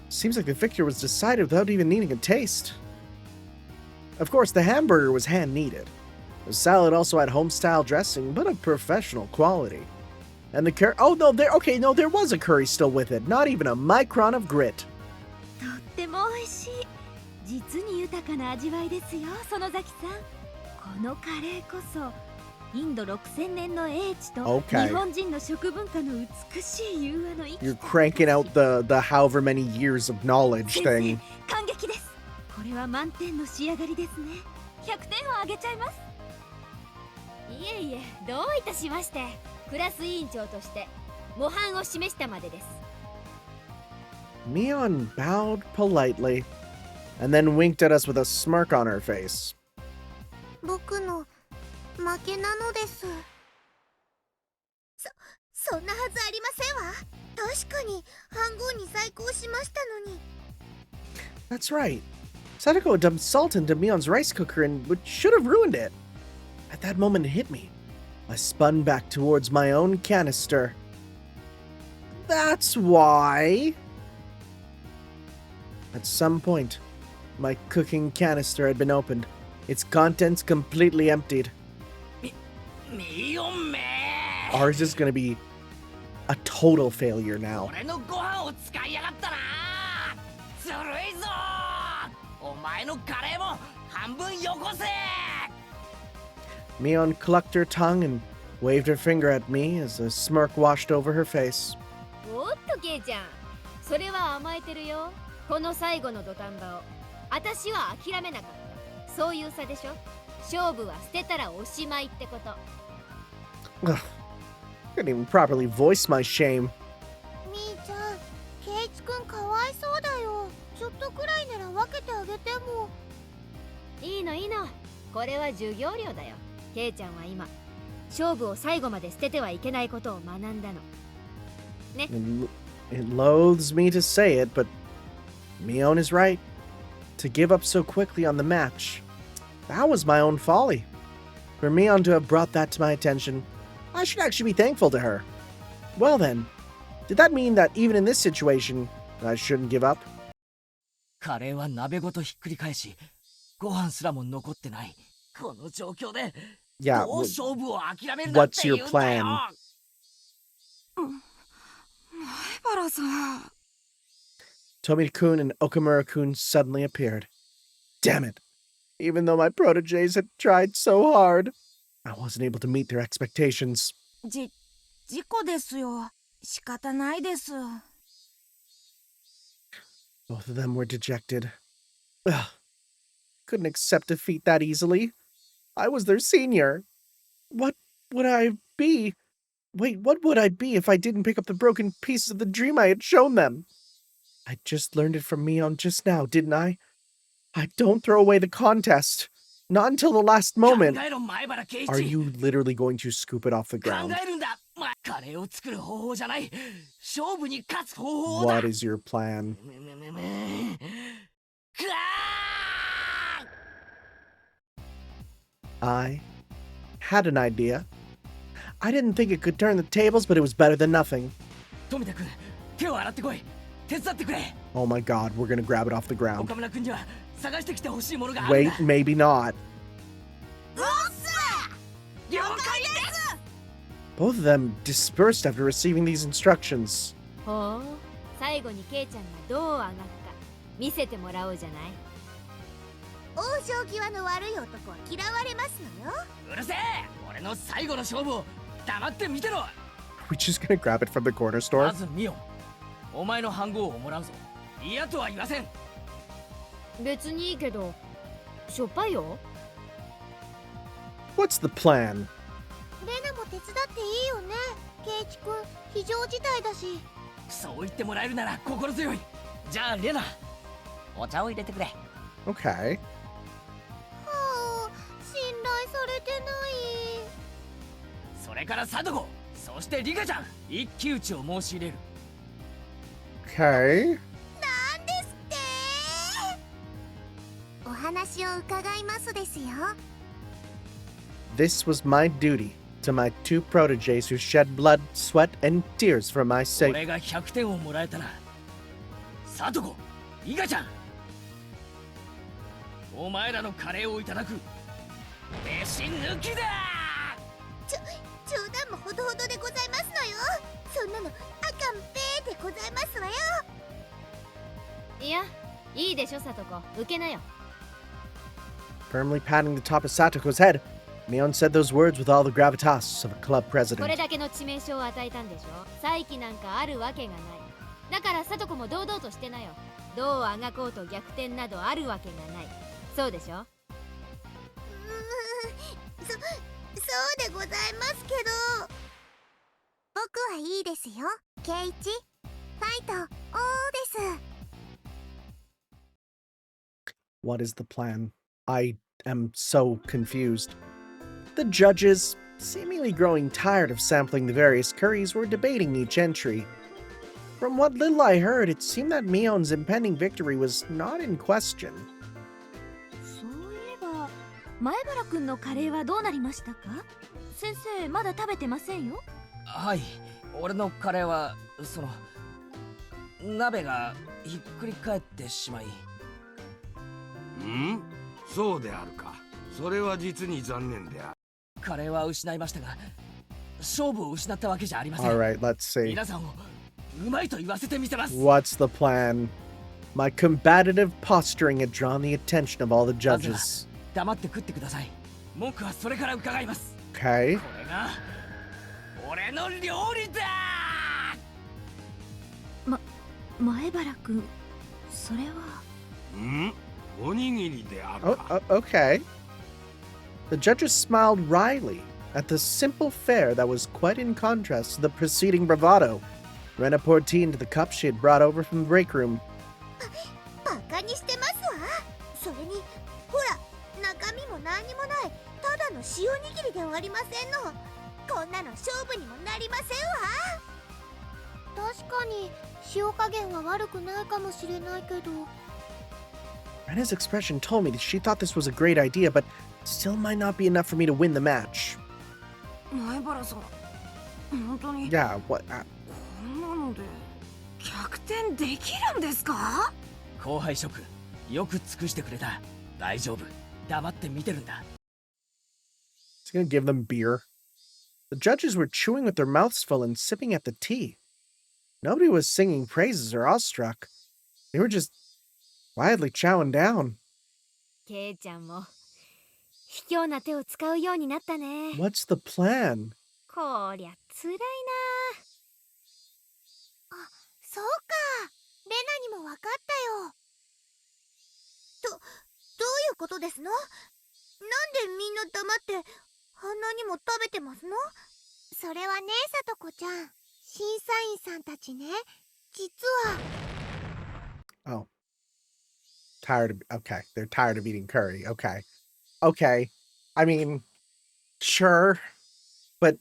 Seems like the victor was decided without even needing a taste. Of course, the hamburger was hand-kneaded. The salad also had home-style dressing, but of professional quality. And the curry... Oh, no, there was a curry still with it. Not even a micron of grit. とっても美味しい。実に豊かな味わいですよ、園崎さん。このカレーこそインド6000年の英知と Okay. 日本人の食文化の美しい融和の生き You're cranking out the however many years of knowledge 先 thing. 生、感激です。これは満点の仕上がりですね。100点をあげちゃいます。いえいえ、どういたしまして。クラス委員長として模範を示したまでです。 Mion bowed politely, and then winked at us with a smirk on her face. 僕の負けなのです。そんなはずありませんわ。確かに飯盒に細工をしましたのに。 That's right. Sadako dumped salt into Mion's rice cooker and should have ruined it. At that moment, it hit me. I spun back towards my own canister. That's why. At some point, my cooking canister had been opened, its contents completely emptied. ミオンめ Ours is gonna be a total failure now. 俺のご飯を使いやがったな。ずるいぞ。お前のカレーも半分よこせ。 Mion clucked her tongue and waved her finger at me as a smirk washed over her face. おっとケイちゃん、それは甘えてるよ。この最後の土壇場を私は諦めなかった。そういう差でしょ。勝負は捨てたらおしまいってこと。 Ugh, I couldn't even properly voice my shame. みーちゃん、ケイチくんかわいそうだよ。ちょっとくらいなら分けてあげても。いいのいいの。これは授業料だよ。ケイちゃんは今勝負を最後まで捨ててはいけないことを学んだのね。 It loathes me to say it, but Mion is right. To give up so quickly on the match, that was my own folly. For Mion to have brought that to my attention, I should actually be thankful to her. Well then, did that mean that even in this situation, I shouldn't give up? カレーは鍋ごとひっくり返し、ご飯すらも残ってない。この状況で、Yeah, どう勝負を諦めるなんて言うんだよ。 what's your plan? 前原さん。Tomita-kun and Okamura-kun suddenly appeared. Damn it! Even though my proteges had tried so hard, I wasn't able to meet their expectations. 事故ですよ。仕方ないです。 Both of them were dejected. Ugh. Couldn't accept defeat that easily. I was their senior. What would I be? Wait, what would I be if I didn't pick up the broken pieces of the dream I had shown them? I just learned it from Mion just now, didn't I? I don't throw away the contest. Not until the last moment. 考えろ、前原圭一。 Are you literally going to scoop it off the 考 ground? えるんだ。カレーを作る方法じゃない。勝負に勝つ方法だ。 What is your plan? くわー I had an idea. I didn't think it could turn the tables, but it was better than nothing. 富田君、手を洗ってこい。手伝ってくれ。 Oh my god, we're gonna grab it off the ground. 岡村君には探してきてほしいものがあるん Wait, だ。 maybe not. 了解です。 Both of them dispersed after receiving these instructions. ほう、最後にケイちゃんがどう上がったか見せてもらおうじゃない。王将際の悪い男は嫌われますのよ。うるせえ。俺の最後の勝負を黙って見てろ。 We're just gonna grab it from the corner ま store. ずミオン、お前の飯盒をもらうぞ。嫌とは言わせん。別にいいけど、しょっぱいよ。 What's the plan? レナも手伝っていいよね。ケイチ君、非常事態だし。そう言ってもらえるなら心強い。じゃあレナ、お茶を入れてくれ。 Okay. はあ、信頼されてない。それからサドゴ、そしてリカちゃん、一騎打ちを申し入れる。 Okay. なんですって。お話を伺いますですよ。 This was my duty to my two proteges who shed blood, sweat, and tears for my sake. 俺が100点をもらえたら、サドゴ、リカちゃん、お前らのカレーをいただく。飯抜きだ。冗談もほどほどでございますのよ。そんなのあかんぺーでございますわよ。いや、いいでしょ、サトコ。受けなよ。 Firmly patting the top of Satoko's head, Mion said those words with all the gravitas of a club これ president. だけの致命傷を与えたんでしょ。再起なんかあるわけがない。だからサトコも堂々としてなよ。どうあがこうと逆転などあるわけがない。そうでしょ。そうでございますけど。僕はいいですよ。ケイチ、ファイト、おーです。 What is the plan? I am so confused. The judges, seemingly growing tired of sampling the various curries, were debating each entry. From what little I heard, it seemed that Mion's impending victory was not in question. そういえば前原くんのカレーはどうなりましたか？先生まだ食べてませんよ。はい、俺のカレーはその鍋がひっくり返ってしまい。ん？そうであるか。それは実に残念である。カレーは失いましたが、勝負を失ったわけじゃありません。 Alright, let's see. 皆さんをうまいと言わせてみせます。 What's the plan? My combative posturing had drawn the attention of all the judges. 黙って食ってください。文句はそれから伺います。 Okay. これが俺の料理だ。前原くん、それは。ん？おにぎりである Oh, か。 okay. The judges smiled wryly at the simple fare that was quite in contrast to the preceding bravado. Rena poured tea into the cup she had brought over from the break room. バカにしてますわ。それに、ほら、中身も何にもない、ただの塩握りではありませんの。こんなの勝負にもなりませんわ。確かに塩加減は悪くないかもしれないけど。 Rena's expression told me that she thought this was a great idea, but still might not be enough for me to win the match. 前原さん、本当に Yeah, what? こんなので逆転できるんですか？後輩職よく尽くしてくれた。大丈夫、黙って見てるんだ。 He's gonna give them beer. The judges were chewing with their mouths full and sipping at the tea. Nobody was singing praises or awestruck. They were just quietly chowing down. ケイちゃんも卑怯な手を使うようになったね。 What's the plan? こりゃつらいな。そうか、レナにも分かったよ。どういうことですの？なんでみんな黙ってあんなにも食べてますの？それはね、さとこちゃん、審査員さんたちね、実は。 Oh. Okay, they're tired of eating curry. Okay. I mean, sure. But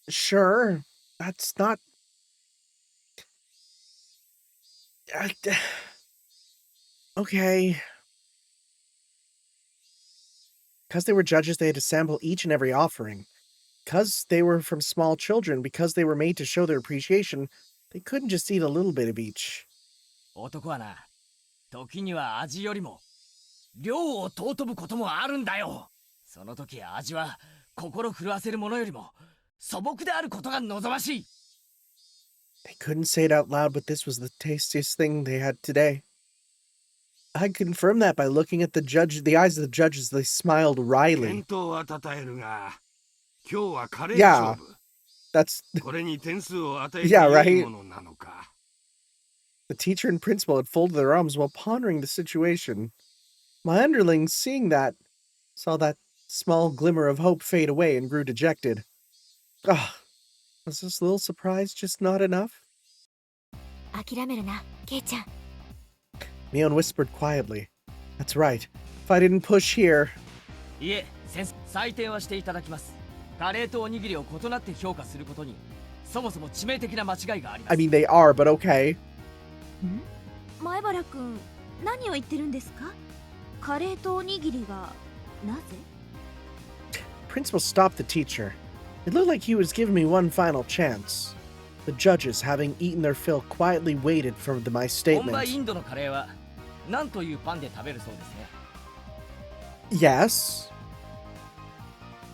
sure, that's not... Okay. Because they were judges, they had to sample each and every offering. Because they were from small children, because they were made to show their appreciation, they couldn't just eat a little bit of each. 男はな、時には味よりも量を尊ぶこともあるんだよ。その時味は心震わせるものよりも素朴であることが望ましい。 They couldn't say it out loud, but this was the tastiest thing they had today. I confirmed that by looking at the eyes of the judges. They smiled wryly. 健闘は称えるが、今日はカレー勝負。That's これに点数を与えてい Yeah, い right? ものなのか。 The teacher and principal had folded their arms while pondering the situation. My underlings, seeing that, saw that small glimmer of hope fade away and grew dejected. Ah, was this little surprise just not enough? 諦めるな、ケイちゃん。 Mion whispered quietly. That's right. If I didn't push here... いえ、先生、採点はしていただきます。カレーとおにぎりを異なって評価することに、そもそも致命的な間違いがあります。I mean, they are, but okay. 前原くん、何を言ってるんですか？カレーとおにぎりがなぜ？ Principal stopped the teacher. It looked like he was giving me one final chance. The judges, having eaten their fill, quietly waited for my 本場イ statement. ンドのカレーは何というパンで食べるそうですね。 Yes.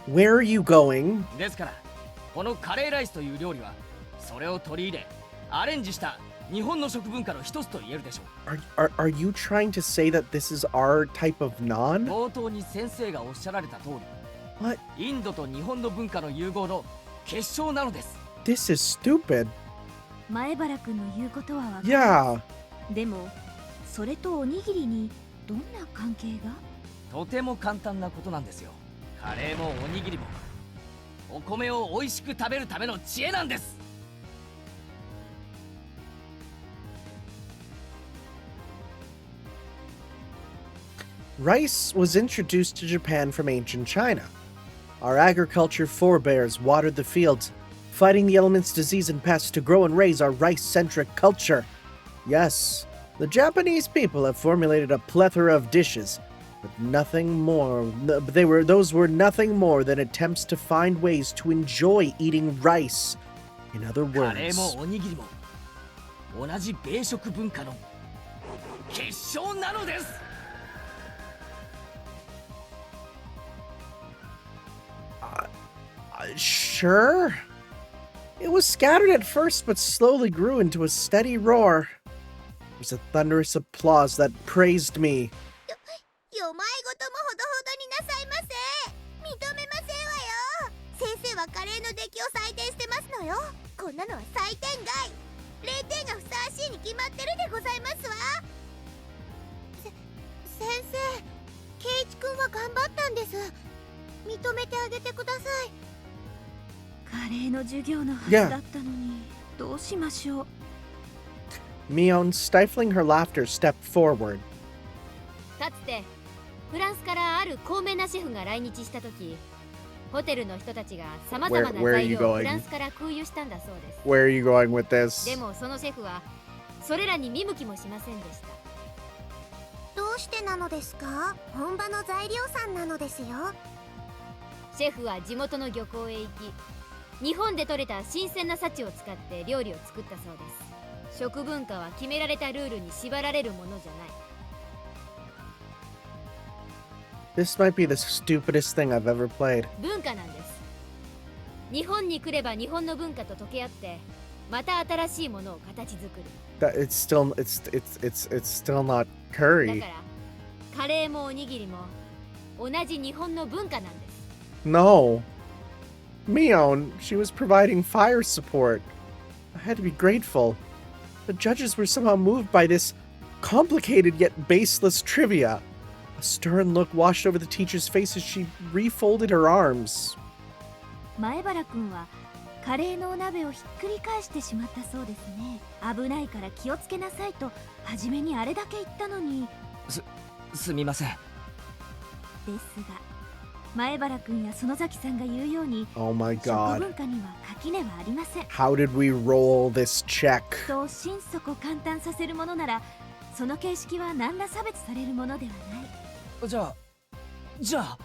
Where are you going? ですから、このカレーライスという料理はそれを取り入れ、アレンジした日本の食文化の一つと言えるでしょう。 Are you trying to say that this is our type of naan? 冒頭に先生がおっしゃられた通り、 What? インドと日本の文化の融合の結晶なのです。 This is stupid. 前原くんの言うことはわかる。 Yeah. でも、それとおにぎりにどんな関係が？とても簡単なことなんですよ。カレーもおにぎりもお米を美味しく食べるための知恵なんです。 Rice was introduced to Japan from ancient China. Our agriculture forebears watered the fields, fighting the elements, disease, and pests to grow and raise our rice-centric culture. Yes, the Japanese people have formulated a plethora of dishes, but nothing more. Those were nothing more than attempts to find ways to enjoy eating rice. In other カレー words, もおにぎりも同じ米食文化の結晶なのです。 Sure. It was scattered at first, but slowly grew into a steady roar. There was a thunderous applause that praised me. よまいごともほどほどになさいませ。認めませんわよ。先生はカレーの出来を採点してますのよ。こんなのは採点外。0点がふさわしいに決まってるでございますわ。先生、ケイイチ君は頑張ったんです。認めてあげてください。カレーの授業のはずだったのに、どうしましょう。 Mion, stifling her laughter, stepped forward. かつてフランスからある高名なシェフが来日した時、ホテルの人たちがさまざまな Where are 材 you 料を going? フランスから空輸したんだそうです。 Where are you going with this? でもそのシェフはそれらに見向きもしませんでした。どうしてなのですか？本場の材料さんなのですよ。シェフは地元の漁港へ行き、日本で採れた新鮮な幸を使って料理を作ったそうです。食文化は決められたルールに縛られるものじゃない。 This might be the stupidest thing I've ever played. 文化なんです。日本に来れば日本の文化と溶け合ってまた新しいものを形作る。 That it's still not だ curry. からカレーもおにぎりも同じ日本の文化なんです。 No. Mion, she was providing fire support. I had to be grateful. The judges were somehow moved by this complicated yet baseless trivia. A stern look washed over the teacher's face as she refolded her arms. 前原くんはカレーのお鍋をひっくり返してしまったそうですね。危ないから気をつけなさいと初めにあれだけ言ったのに。すみません。ですが前原くんや園崎さんが言うように Oh my 食 god. 文化には垣根はありません。 How did we roll this check? と心底簡単させるものならその形式は何ら差別されるものではない。じゃあ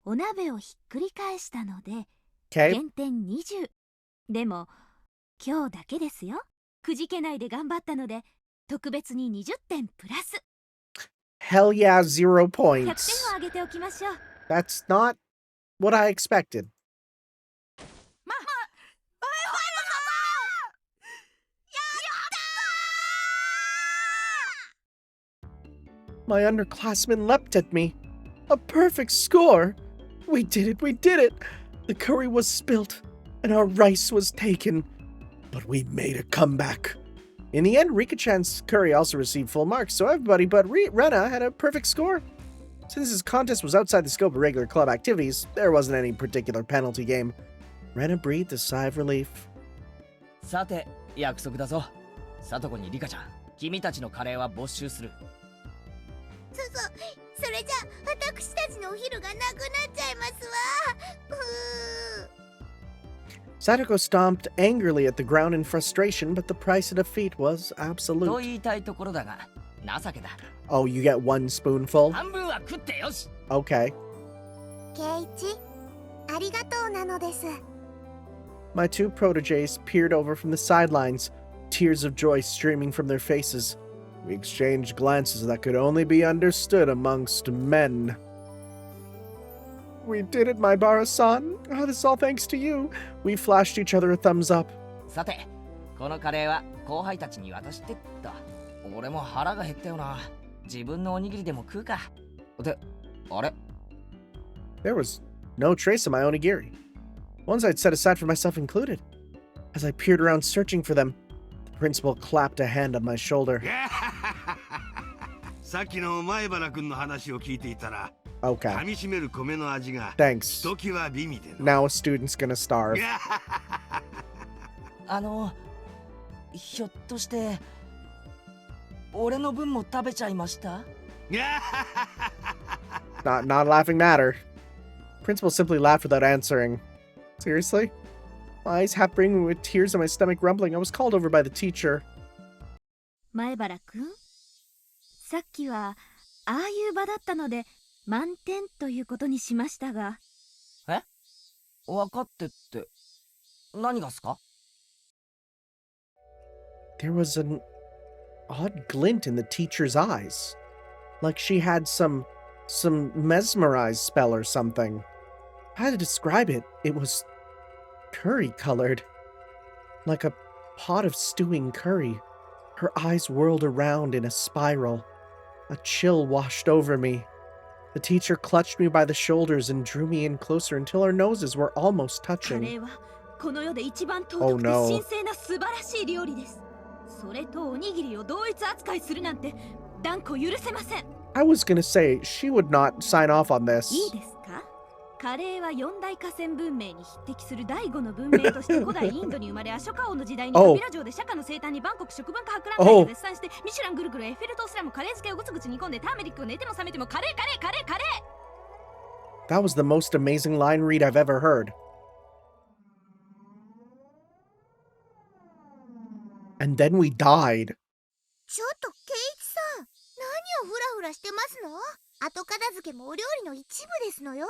お鍋をひっくり返したので Okay. 減点20。でも今日だけですよ。くじけないで頑張ったので特別に20点プラス Hell yeah, 0 100点 points. をあげておきましょう。 That's not what I expected. My underclassmen leapt at me. A perfect score! We did it, we did it! The curry was spilt, and our rice was taken. But we made a comeback. In the end, Rika-chan's curry also received full marks, so everybody but Rena had a perfect score. Since this contest was outside the scope of regular club activities, there wasn't any particular penalty game. Rena breathed a sigh of relief. さて約束だぞ。さとこにリカちゃん、君たちのカレーは没収する。それじゃ私たちのお昼がなくなっちゃいますわ。Sadako stomped angrily at the ground in frustration, but the price of defeat was と absolute. 言いたいところだが、情けだ。 Oh, you get one spoonful? 半分は食ってよし。 Okay. ケイチ、ありがとうなのです。 My two proteges peered over from the sidelines, tears of joy streaming from their faces. We exchanged glances that could only be understood amongst men. We did it, my Bara-san. Oh, this is all thanks to you. We flashed each other a thumbs up. さて、このカレーは後輩たちに渡してった。俺も腹が減ったよな。自分のおにぎりでも食うか。で、あれ There was no trace of my onigiri. Ones I'd set aside for myself included. As I peered around searching for them, the principal clapped a hand on my shoulder. さっきの前原君の話を聞いていたら、 Okay, 噛み締める米の味が thanks. ひときわ美味で Now a student's gonna starve. ひょっとして俺の分も食べちゃいました？ Not a laughing matter. Principal simply laughed without answering. Seriously? My eyes half bringing me with tears and my stomach rumbling. I was called over by the teacher. 前原くん、さっきはああいう場だったので満点ということにしましたが。え？分かってって何がっすか？ There was an odd glint in the teacher's eyes. Like she had some mesmerized spell or something. I had to describe it. It was curry-colored. Like a pot of stewing curry. Her eyes whirled around in a spiral. A chill washed over me. The teacher clutched me by the shoulders and drew me in closer until our noses were almost カレ touching. ーはこの世で一番尊 Oh くて no. 神聖な素晴らしい料理です。それとおにぎりを同一扱いするなんて断固許せません。 I was gonna say, she would not sign off on this. いいですか？カレーは四大河川文明に匹敵する第五の文明として古代インドに生まれアショカ王の時代にカビラ城で釈迦の生誕に万国食文化博覧会を絶賛してミシュランぐるぐるエッフェル塔すらもカレー漬けをぐつぐつ煮込んでターメリックを寝ても覚めてもカレーカレーカレーカレー That was the most amazing line read I've ever heard. And then we died. ちょっとケイイチさん、何をフラフラしてますの？後片付けもお料理の一部ですのよ。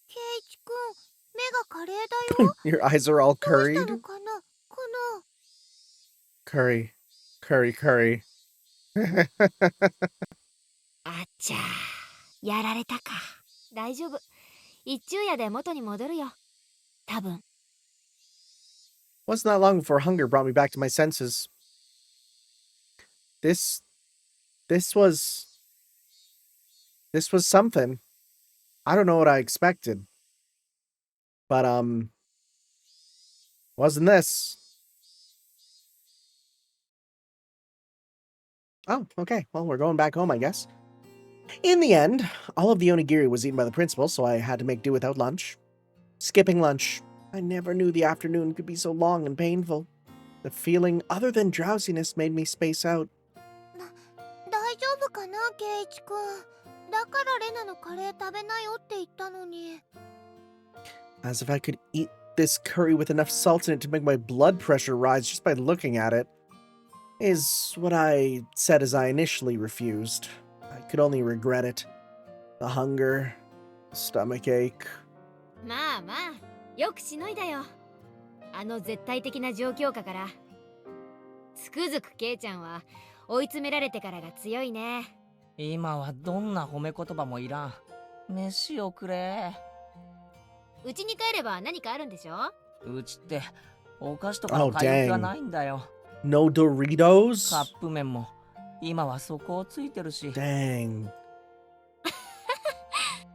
ケイイチくん、目がカレーだよ。Your eyes are all どうした curried. のかな？この Curry. Curry, curry. あっちゃー、やられたか。大丈夫。一昼夜で元に戻るよ。多分。Wasn't that long before hunger brought me back to my senses. This was something. I don't know what I expected. But wasn't this. Oh, okay. Well, we're going back home, I guess. In the end, all of the onigiri was eaten by the principal, so I had to make do without lunch. Skipping lunch. I never knew the afternoon could be so long and painful. The feeling other than drowsiness made me space out. 大丈夫かな、ケイイチくん。だからレナのカレー食べなよって言ったのに。As if I could eat this curry with enough salt in it to make my blood pressure rise just by looking at it. Is what I said as I initially refused. I could only regret it. The hunger, the stomach ache. まあまあ、よくしのいだよ。あの絶対的な状況下から。つくづくケイちゃんは追い詰められてからが強いね。今はどんな褒め言葉もいらん。飯をくれ。うちに帰れば何かあるんでしょ？うちってお菓子とかの買い置きがないんだよ。No Doritos? カップ麺も今は底をついてるし。Dang.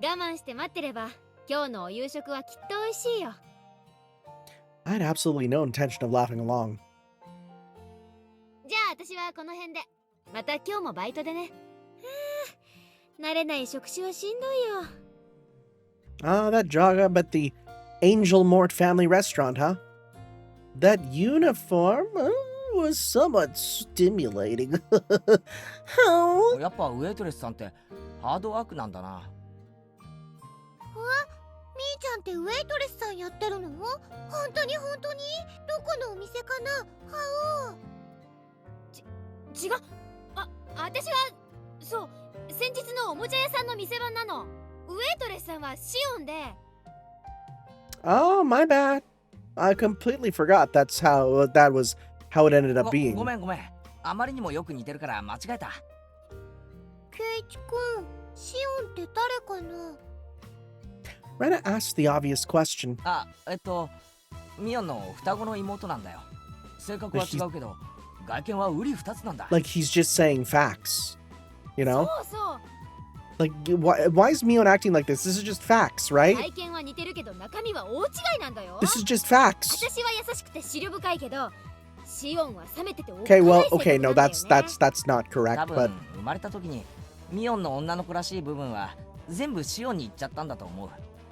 我慢して待ってれば今日のお夕食はきっと美味しいよ。I had absolutely no intention of laughing along. じゃあ私はこの辺で。また今日もバイトでね。慣れない職種はしんどいよ。Ah, that job at the Angel Mort family restaurant, huh? That uniform was somewhat stimulating. How? やっぱウェイトレスさんってハードワークなんだな。みーちゃんってウェイトレスさんやってるの？本当に本当に？どこのお店かな？は違う。私はそう先日のおもちゃ屋さんの店番なの。ウェイトレスさんはシオンで。Oh, my bad. I completely forgot that was how it ended up being. ごめん。あまりにもよく似てるから間違えた。ケイイチくん、シオンって誰かな？ Rena asked the obvious question. あ、ミオンの双子の妹なんだよ。性格は違うけど、外見は瓜二つなんだ。Like he's just saying facts, you know? そうそう。Like why is Mion acting like this? This is just facts, right? 外見は似てるけど中身は大違いなんだよ。 This is just facts. 私は優しくて思慮深いけど、シオンは冷めてておっか Okay, ない well, 性 okay, 格な no, んだよね。that's not 多 correct, 分 but 生まれた時にミオンの女の子らしい部分は全部シオンに行っちゃったんだと思う。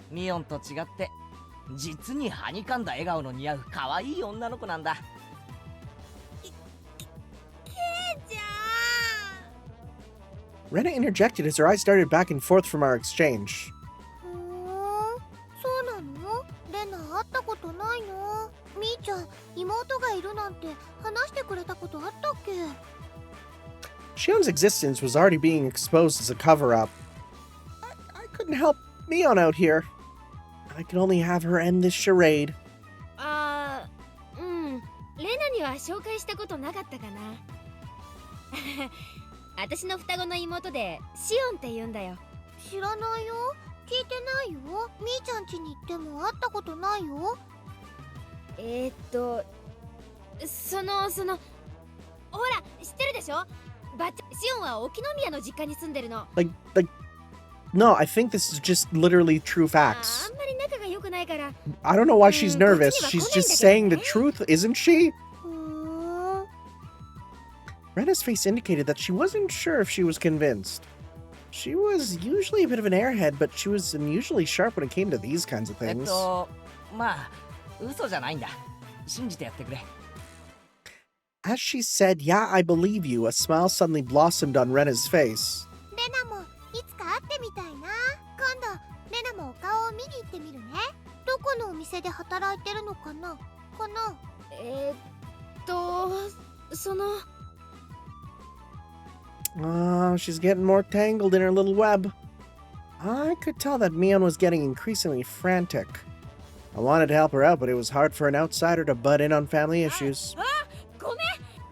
ミオンと違って実にはにかんだ笑顔の似合う可愛い女の子なんだ。Rena interjected as her eyes darted back and forth from our exchange. そうなの？レナ会ったことないの？みーちゃん、妹がいるなんて話してくれたことあったっけ？ Shion's existence was already being exposed as a cover-up. I couldn't help Mion out here. I could only have her end this charade. うん。レナには紹介したことなかったかな。私の双子の妹でシオンって言うんだよ。知らないよ。聞いてないよ。みーちゃん家に行っても会ったことないよ。ほら知ってるでしょ？シオンは沖宮の実家に住んでるの。Like, no, I think this is just literally true あ facts. んまり仲が良くないから。 I don't know why she's nervous.こっちには She's 来ないんだけどね。 just saying the truth, isn't she? ふーん。 Rena's face indicated that she wasn't sure if she was convinced. She was usually a bit of an airhead, but she was unusually sharp when it came to these kinds of things. まあ嘘じゃないんだ。信じてやってくれ。As she said, "Yeah, I believe you," a smile suddenly blossomed on Rena's face. レナもいつか会ってみたいな。今度店で働いてるのかなその She's getting more tangled in her little web. I could tell that Mion was getting increasingly frantic. I wanted to help her out, but it was hard for an outsider to butt in on family issues. ごめん、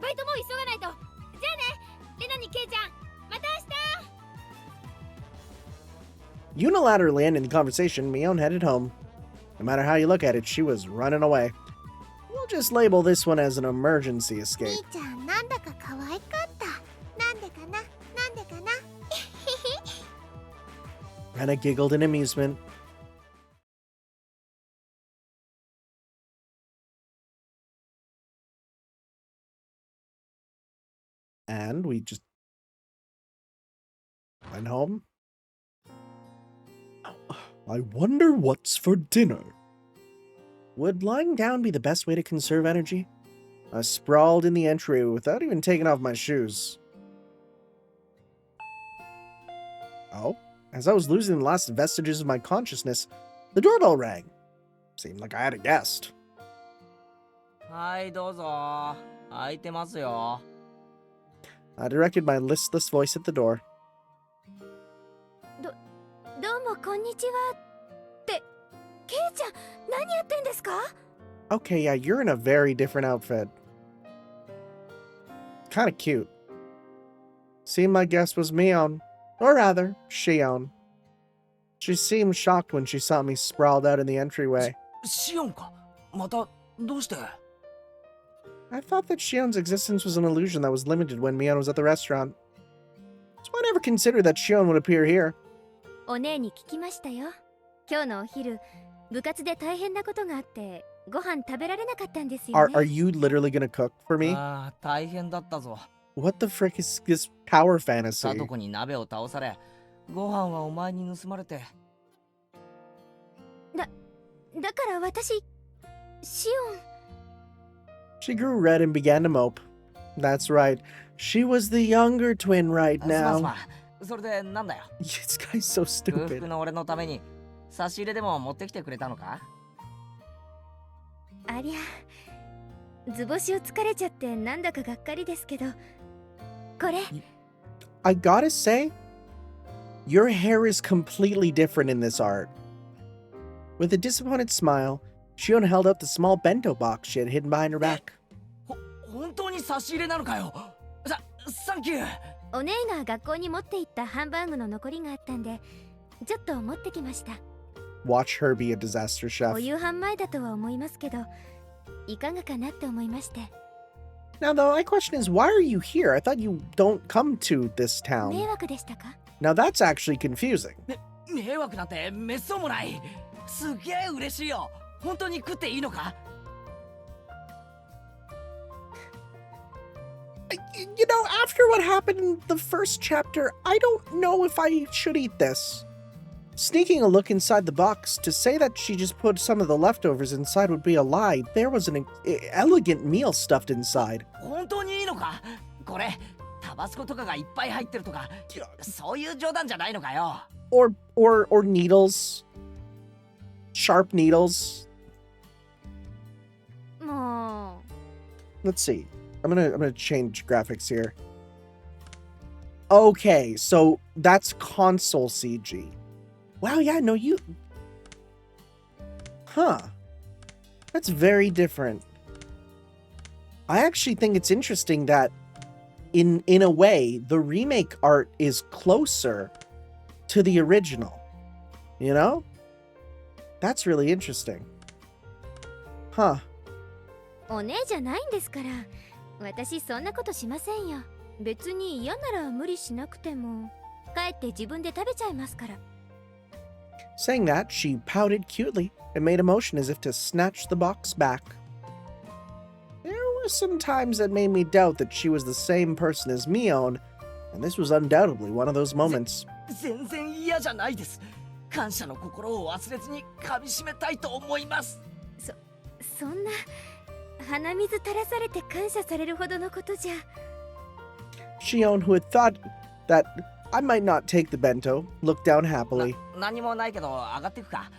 バイトもう急がないと。じゃあね、レナにケイちゃん、また明日。 Unilaterally ending the conversation, Mion headed home. No matter how you look at it, she was running away. We'll just label this one as an emergency 兄 escape. ちゃんなんだか可愛かった。なんでかな Rena giggled in amusement. And we just went home. I wonder what's for dinner. Would lying down be the best way to conserve energy? I sprawled in the entry without even taking off my shoes. Oh, as I was losing the last vestiges of my consciousness, the doorbell rang. Seemed like I had a guest. はい、どうぞ。開いてますよ。 I directed my listless voice at the door. どうもこんにちは。ってケイちゃん何やってんですか？ Okay, yeah, you're in a very different outfit. Kind of cute. Seemed my guest was Mion. Or rather, Shion. She seemed shocked when she saw me sprawled out in the entryway. シオンか。またどうして？ I thought that Shion's existence was an illusion that was limited when Mion was at the restaurant. So I never considered that Shion would appear here. お姉に聞きましたよ。今日のお昼、部活で大変なことがあって、ご飯食べられなかったんですよ Are ね。 you literally gonna cook for me? ああ、大変だったぞ。 What the frick is this power さ fantasy? とこに鍋を倒され、ご飯はお前に盗まれて。だから私、シオン。 She grew red and began to mope. That's right. She was the younger twin right すまんす now. まん。それでなんだよ。 This guy's so 空 stupid. 腹の俺のために差し入れでも持ってきてくれたのか？ありゃ、図星を疲れちゃってなんだかがっかりですけど、これ。 I gotta say, your hair is completely different in this art. With a disappointed smile, Shion held up the small bento box she had hidden behind her back. 本当に差し入れなのかよ。サンキュー。お姉が学校に持って行ったハンバーグの残りがあったんで、ちょっと持ってきました。 Watch her be a disaster お chef. 夕飯前だとは思いますけど、いかがかなって思いまして。 Now, though, my question is, why are you here? I thought you don't come to this 迷 town. 惑でしたか？ Now, that's actually confusing. 迷惑なんてめっそうもない。すげえ嬉しいよ。本当に食っていいのか？ You know, after what happened in the first chapter, I don't know if I should eat this. Sneaking a look inside the box, to say that she just put some of the leftovers inside would be a lie. There was an elegant meal stuffed inside. 本当にいいのか？これタバスコとかがいっぱい入ってるとか、そういう冗談じゃないのかよ。 Or needles. Sharp needles. も Let's see. I'm gonna change graphics here. Okay, so that's console CG. Wow, yeah, no, you... Huh. That's very different. I actually think it's interesting that, in a way, the remake art is closer to the original. You know? That's really interesting. Huh. う、お姉じゃないんですから。私そんなことしませんよ。別に嫌なら無理しなくても、帰って自分で食べちゃいますから。 Saying that, she pouted cutely and made a motion as if to snatch the box back. There were some times that made me doubt that she was the same person as Mion, and this was undoubtedly one of those moments. 全然嫌じゃないです。感謝の心を忘れずに噛み締めたいと思います。そんな鼻水垂らされて感謝されるほどのことじゃ。 Shion, who had thought that I might not take the bento, looked down happily. 何もないけど上がってくか。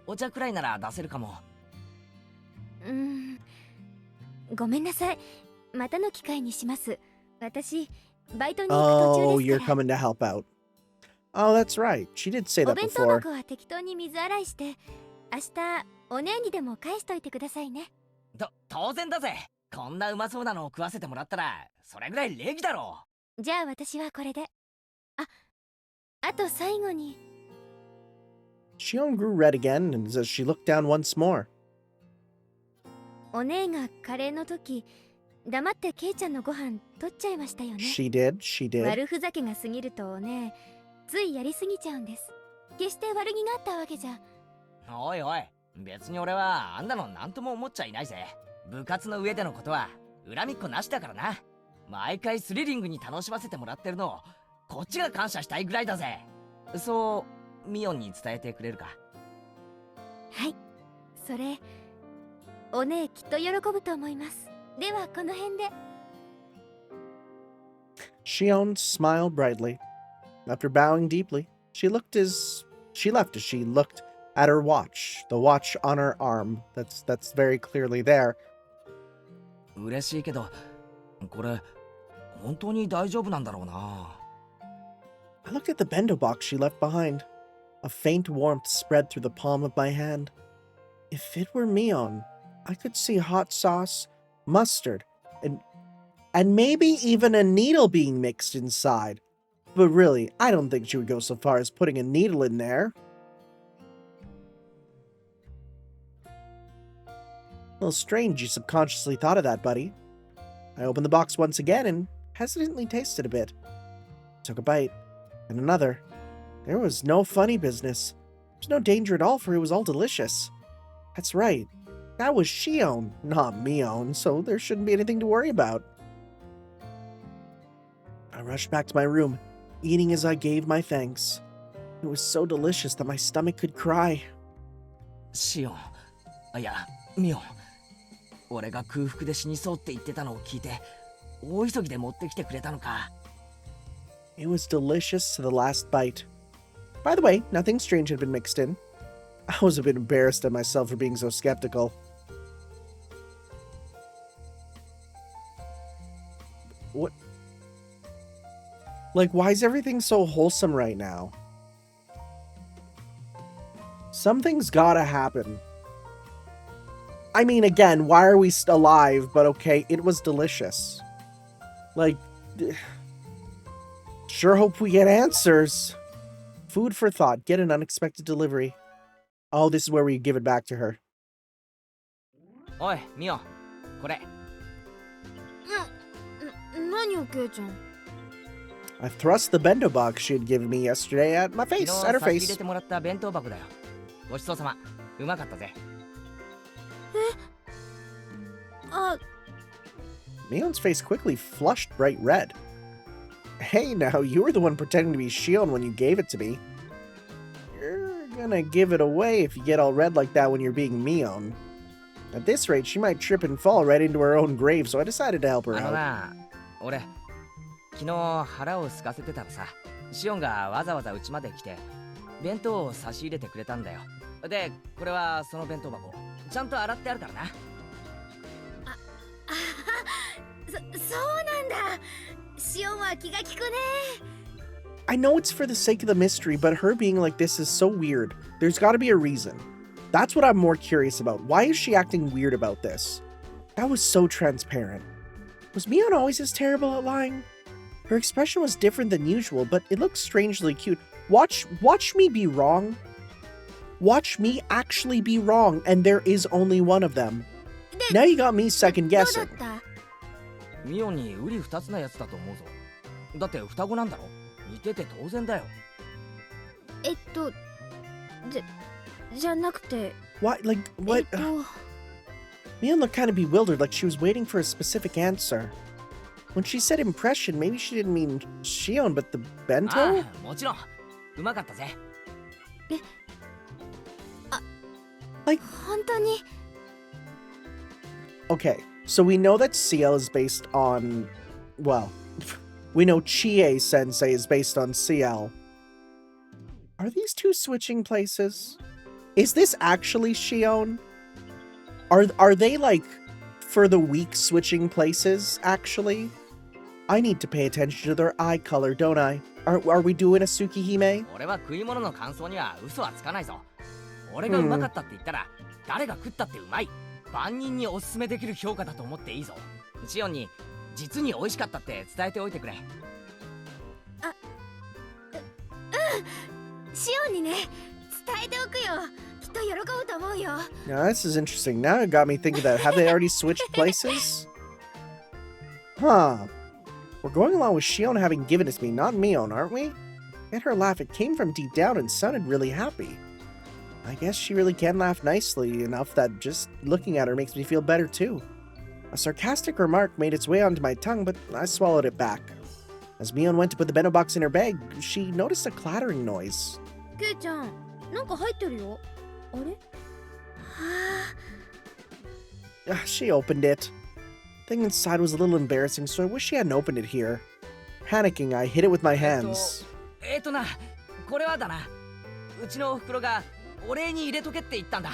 お茶くらいなら出せるかも。ごめんなさい。またの機会にします。私、バイトに行く Oh, 途中 you're ですから。 coming to help out. Oh, that's right. She did say お that 弁当 before. 箱は適当に水洗いして、明日お姉にでも返しといてくださいね。当然だぜ。こんなうまそうなのを食わせてもらったらそれぐらい礼儀だろじゃあ私はこれで。あと最後に。 Shion grew red again as she looked down once more. お姉がカレーの時、黙ってケイちゃんのご飯取っちゃいましたよね。 She did. 悪ふざけが過ぎるとお姉、ついやりすぎちゃうんです。決して悪気があったわけじゃ。おいおい、別に俺はあんなのなんとも思っちゃいないぜ。部活の上でのことは恨みっこなしだからな。毎回スリリングに楽しませてもらってるのをこっちが感謝したいぐらいだぜ。そうミオンに伝えてくれるか。はい、それお姉きっと喜ぶと思います。ではこの辺で。 Shion smiled brightly. After bowing deeply, she left as she looked at her watch, the watch on her arm. That's very clearly there. 嬉しいけど、これ本当に大丈夫なんだろうな。 I looked at the bento box she left behind. A faint warmth spread through the palm of my hand. If it were Mion, I could see hot sauce, mustard, and maybe even a needle being mixed inside. But really, I don't think she would go so far as putting a needle in there. A little strange you subconsciously thought of that, buddy. I opened the box once again and hesitantly tasted a bit. Took a bite, and another. There was no funny business. There's no danger at all, for it was all delicious. That's right. That was Shion, not Mion, so there shouldn't be anything to worry about. I rushed back to my room, eating as I gave my thanks. It was so delicious that my stomach could cry. シオン、いやミオン、俺が空腹で死にそうって言ってたのを聞いて大急ぎで持ってきてくれたのか。 It was delicious to the last bite. By the way, nothing strange had been mixed in. I was a bit embarrassed at myself for being so skeptical. What? Like, why is everything so wholesome right now? Something's gotta happen. I mean, again, why are we alive? But okay, it was delicious. Like, sure hope we get answers. Food for thought. Get an unexpected delivery. Oh, this is where we give it back to her. おいミオン、これ。何よケイちゃん。 I thrust the bento box she had given me yesterday at my face, 昨 at her 日差し入 face. れてもらった弁当箱だよ。ごちそうさま。うまかったぜ。あ、 Mion's face quickly flushed bright red. Hey, now, you were the one pretending to be Shion when you gave it to me. You're gonna give it away if you get all red like that when you're being Mion. At this rate, she might trip and fall right into her own grave, so I decided to help her あの out. な、俺昨日腹を空かせてたらさ、シオンがわざわざ家まで来て弁当を差し入れてくれたんだよ。で、これはその弁当箱。ちゃんと洗ってあるからな。そうなんだ。シオンは気が利くね。 I know it's for the sake of the mystery, but her being like this is so weird. There's gotta be a reason. That's what I'm more curious about. Why is she acting weird about this? That was so transparent. Was Mion always as terrible at lying? Her expression was different than usual, but it looked strangely cute. Watch me be wrong. Watch me actually be wrong, and there is only one of them. Now you got me second どうだ guessing. った？ミオンに瓜二つなやつだと思うぞ。だって双子なんだろ。似てて当然だよ。じゃなくて。 What? Like, what? Mion looked kind of bewildered, like she was waiting for a specific answer. When she said impression, maybe she didn't mean Shion, but the あ bento? あ、もちろん。うまかったぜ。 Like, 本当に。 okay, so we know that Ciel is based on, well, we know Chie Sensei is based on Ciel. Are these two switching places? Is this actually Shion? Are they like for the weak switching places, actually? I need to pay attention to their eye color, don't I? Are we doing a Tsukihime? 俺は食い物の感想には嘘はつかないぞ。俺がうまかったって言ったら、誰が食ったってうまい。万人におすすめできる評価だと思っていいぞ。シオンに実に美味しかったって伝えておいてくれ。シオンにね、伝えておくよ。きっと喜ぶと思うよ。Now this is interesting. Now it got me thinking that have they already switched places? Huh. We're going along with Shion having given it to me, not Mion, aren't we? At her laugh, it came from deep down and sounded really happy. I guess she really can laugh nicely enough that just looking at her makes me feel better too. A sarcastic remark made its way onto my tongue, but I swallowed it back. As Mion went to put the bento box in her bag, she noticed a clattering noise. ケイちゃん、なんか入ってるよ。あれ？ She opened it. The thing inside was a little embarrassing, so I wish she hadn't opened it here. Panicking, I hid it with my hands. な、これはだな。うちのお袋がお礼に入れとけって言ったんだ。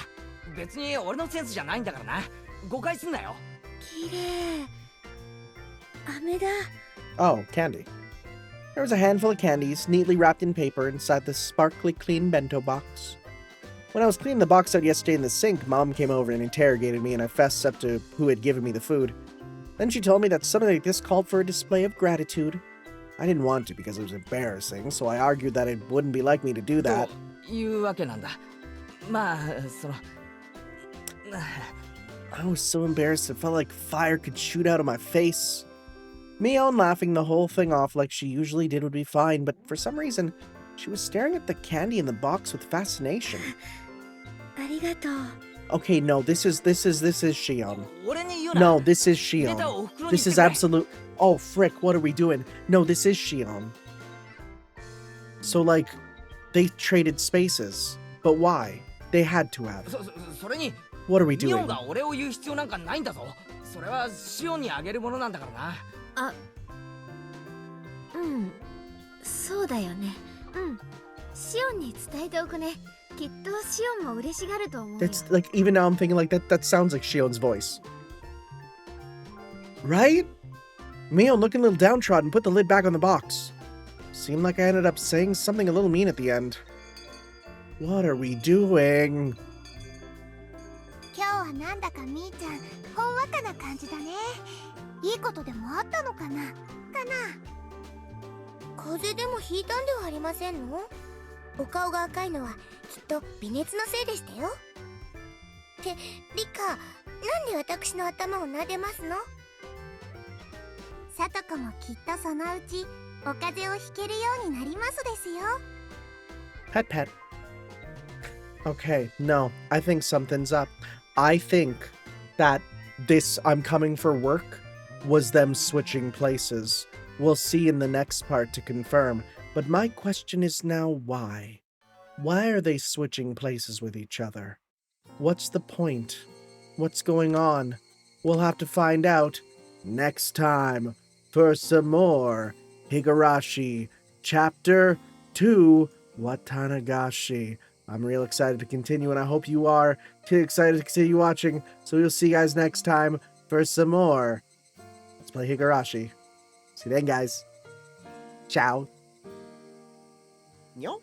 別に俺のセンスじゃないんだからな。誤解すんなよ。きれい。飴だ。 Oh, candy. There was a handful of candies, neatly wrapped in paper, inside the sparkly clean bento box. When I was cleaning the box out yesterday in the sink, Mom came over and interrogated me, and I fessed up to who had given me the food. Then she told me that something like this called for a display of gratitude. I didn't want to because it was embarrassing, so I argued that it wouldn't be like me to do that. というわけなんだ。まあ、その。I was so embarrassed it felt like fire could shoot out of my face. Mion laughing the whole thing off like she usually did would be fine, but for some reason, she was staring at the candy in the box with fascination. ありがとう。 Okay, no, this is Shion. No, this is Shion. This is absolute. Oh, frick, what are we doing? No, this is Shion. So, like, they traded spaces. But why? They had to have. それに、 What are we ミオン doing? が俺を言う必要なんかないんだぞ。それはシオンにあげるものなんだからな。あ、うん、そうだよね。うん。シオンに伝えておくね。きっとシオンも嬉しがると思うよ。 That's like, even now I'm thinking like that sounds like Shion's voice. Right? Mion looking a little downtrodden put the lid back on the box. Seemed like I ended up saying something a little mean at the end. What are we doing? 今日はなんだかみーちゃんほんわかな感じだね。いいことでもあったのかな風邪でもひいたんではありませんの？お顔が赤いのはきっと微熱のせいでしたよ。ってリカ、なんで私の頭を撫でますの？さとこもきっとそのうちお風邪をひけるようになりますですよ。 Pet pet. Okay, no, I think something's up. I think that this I'm coming for work was them switching places. We'll see in the next part to confirm. But my question is now why? Why are they switching places with each other? What's the point? What's going on? We'll have to find out next time for some more Higurashi Chapter 2 Watanagashi. I'm real excited to continue, and I hope you are too excited to continue watching. So we'll see you guys next time for some more Let's Play Higurashi. See you then, guys. Ciao. Yo.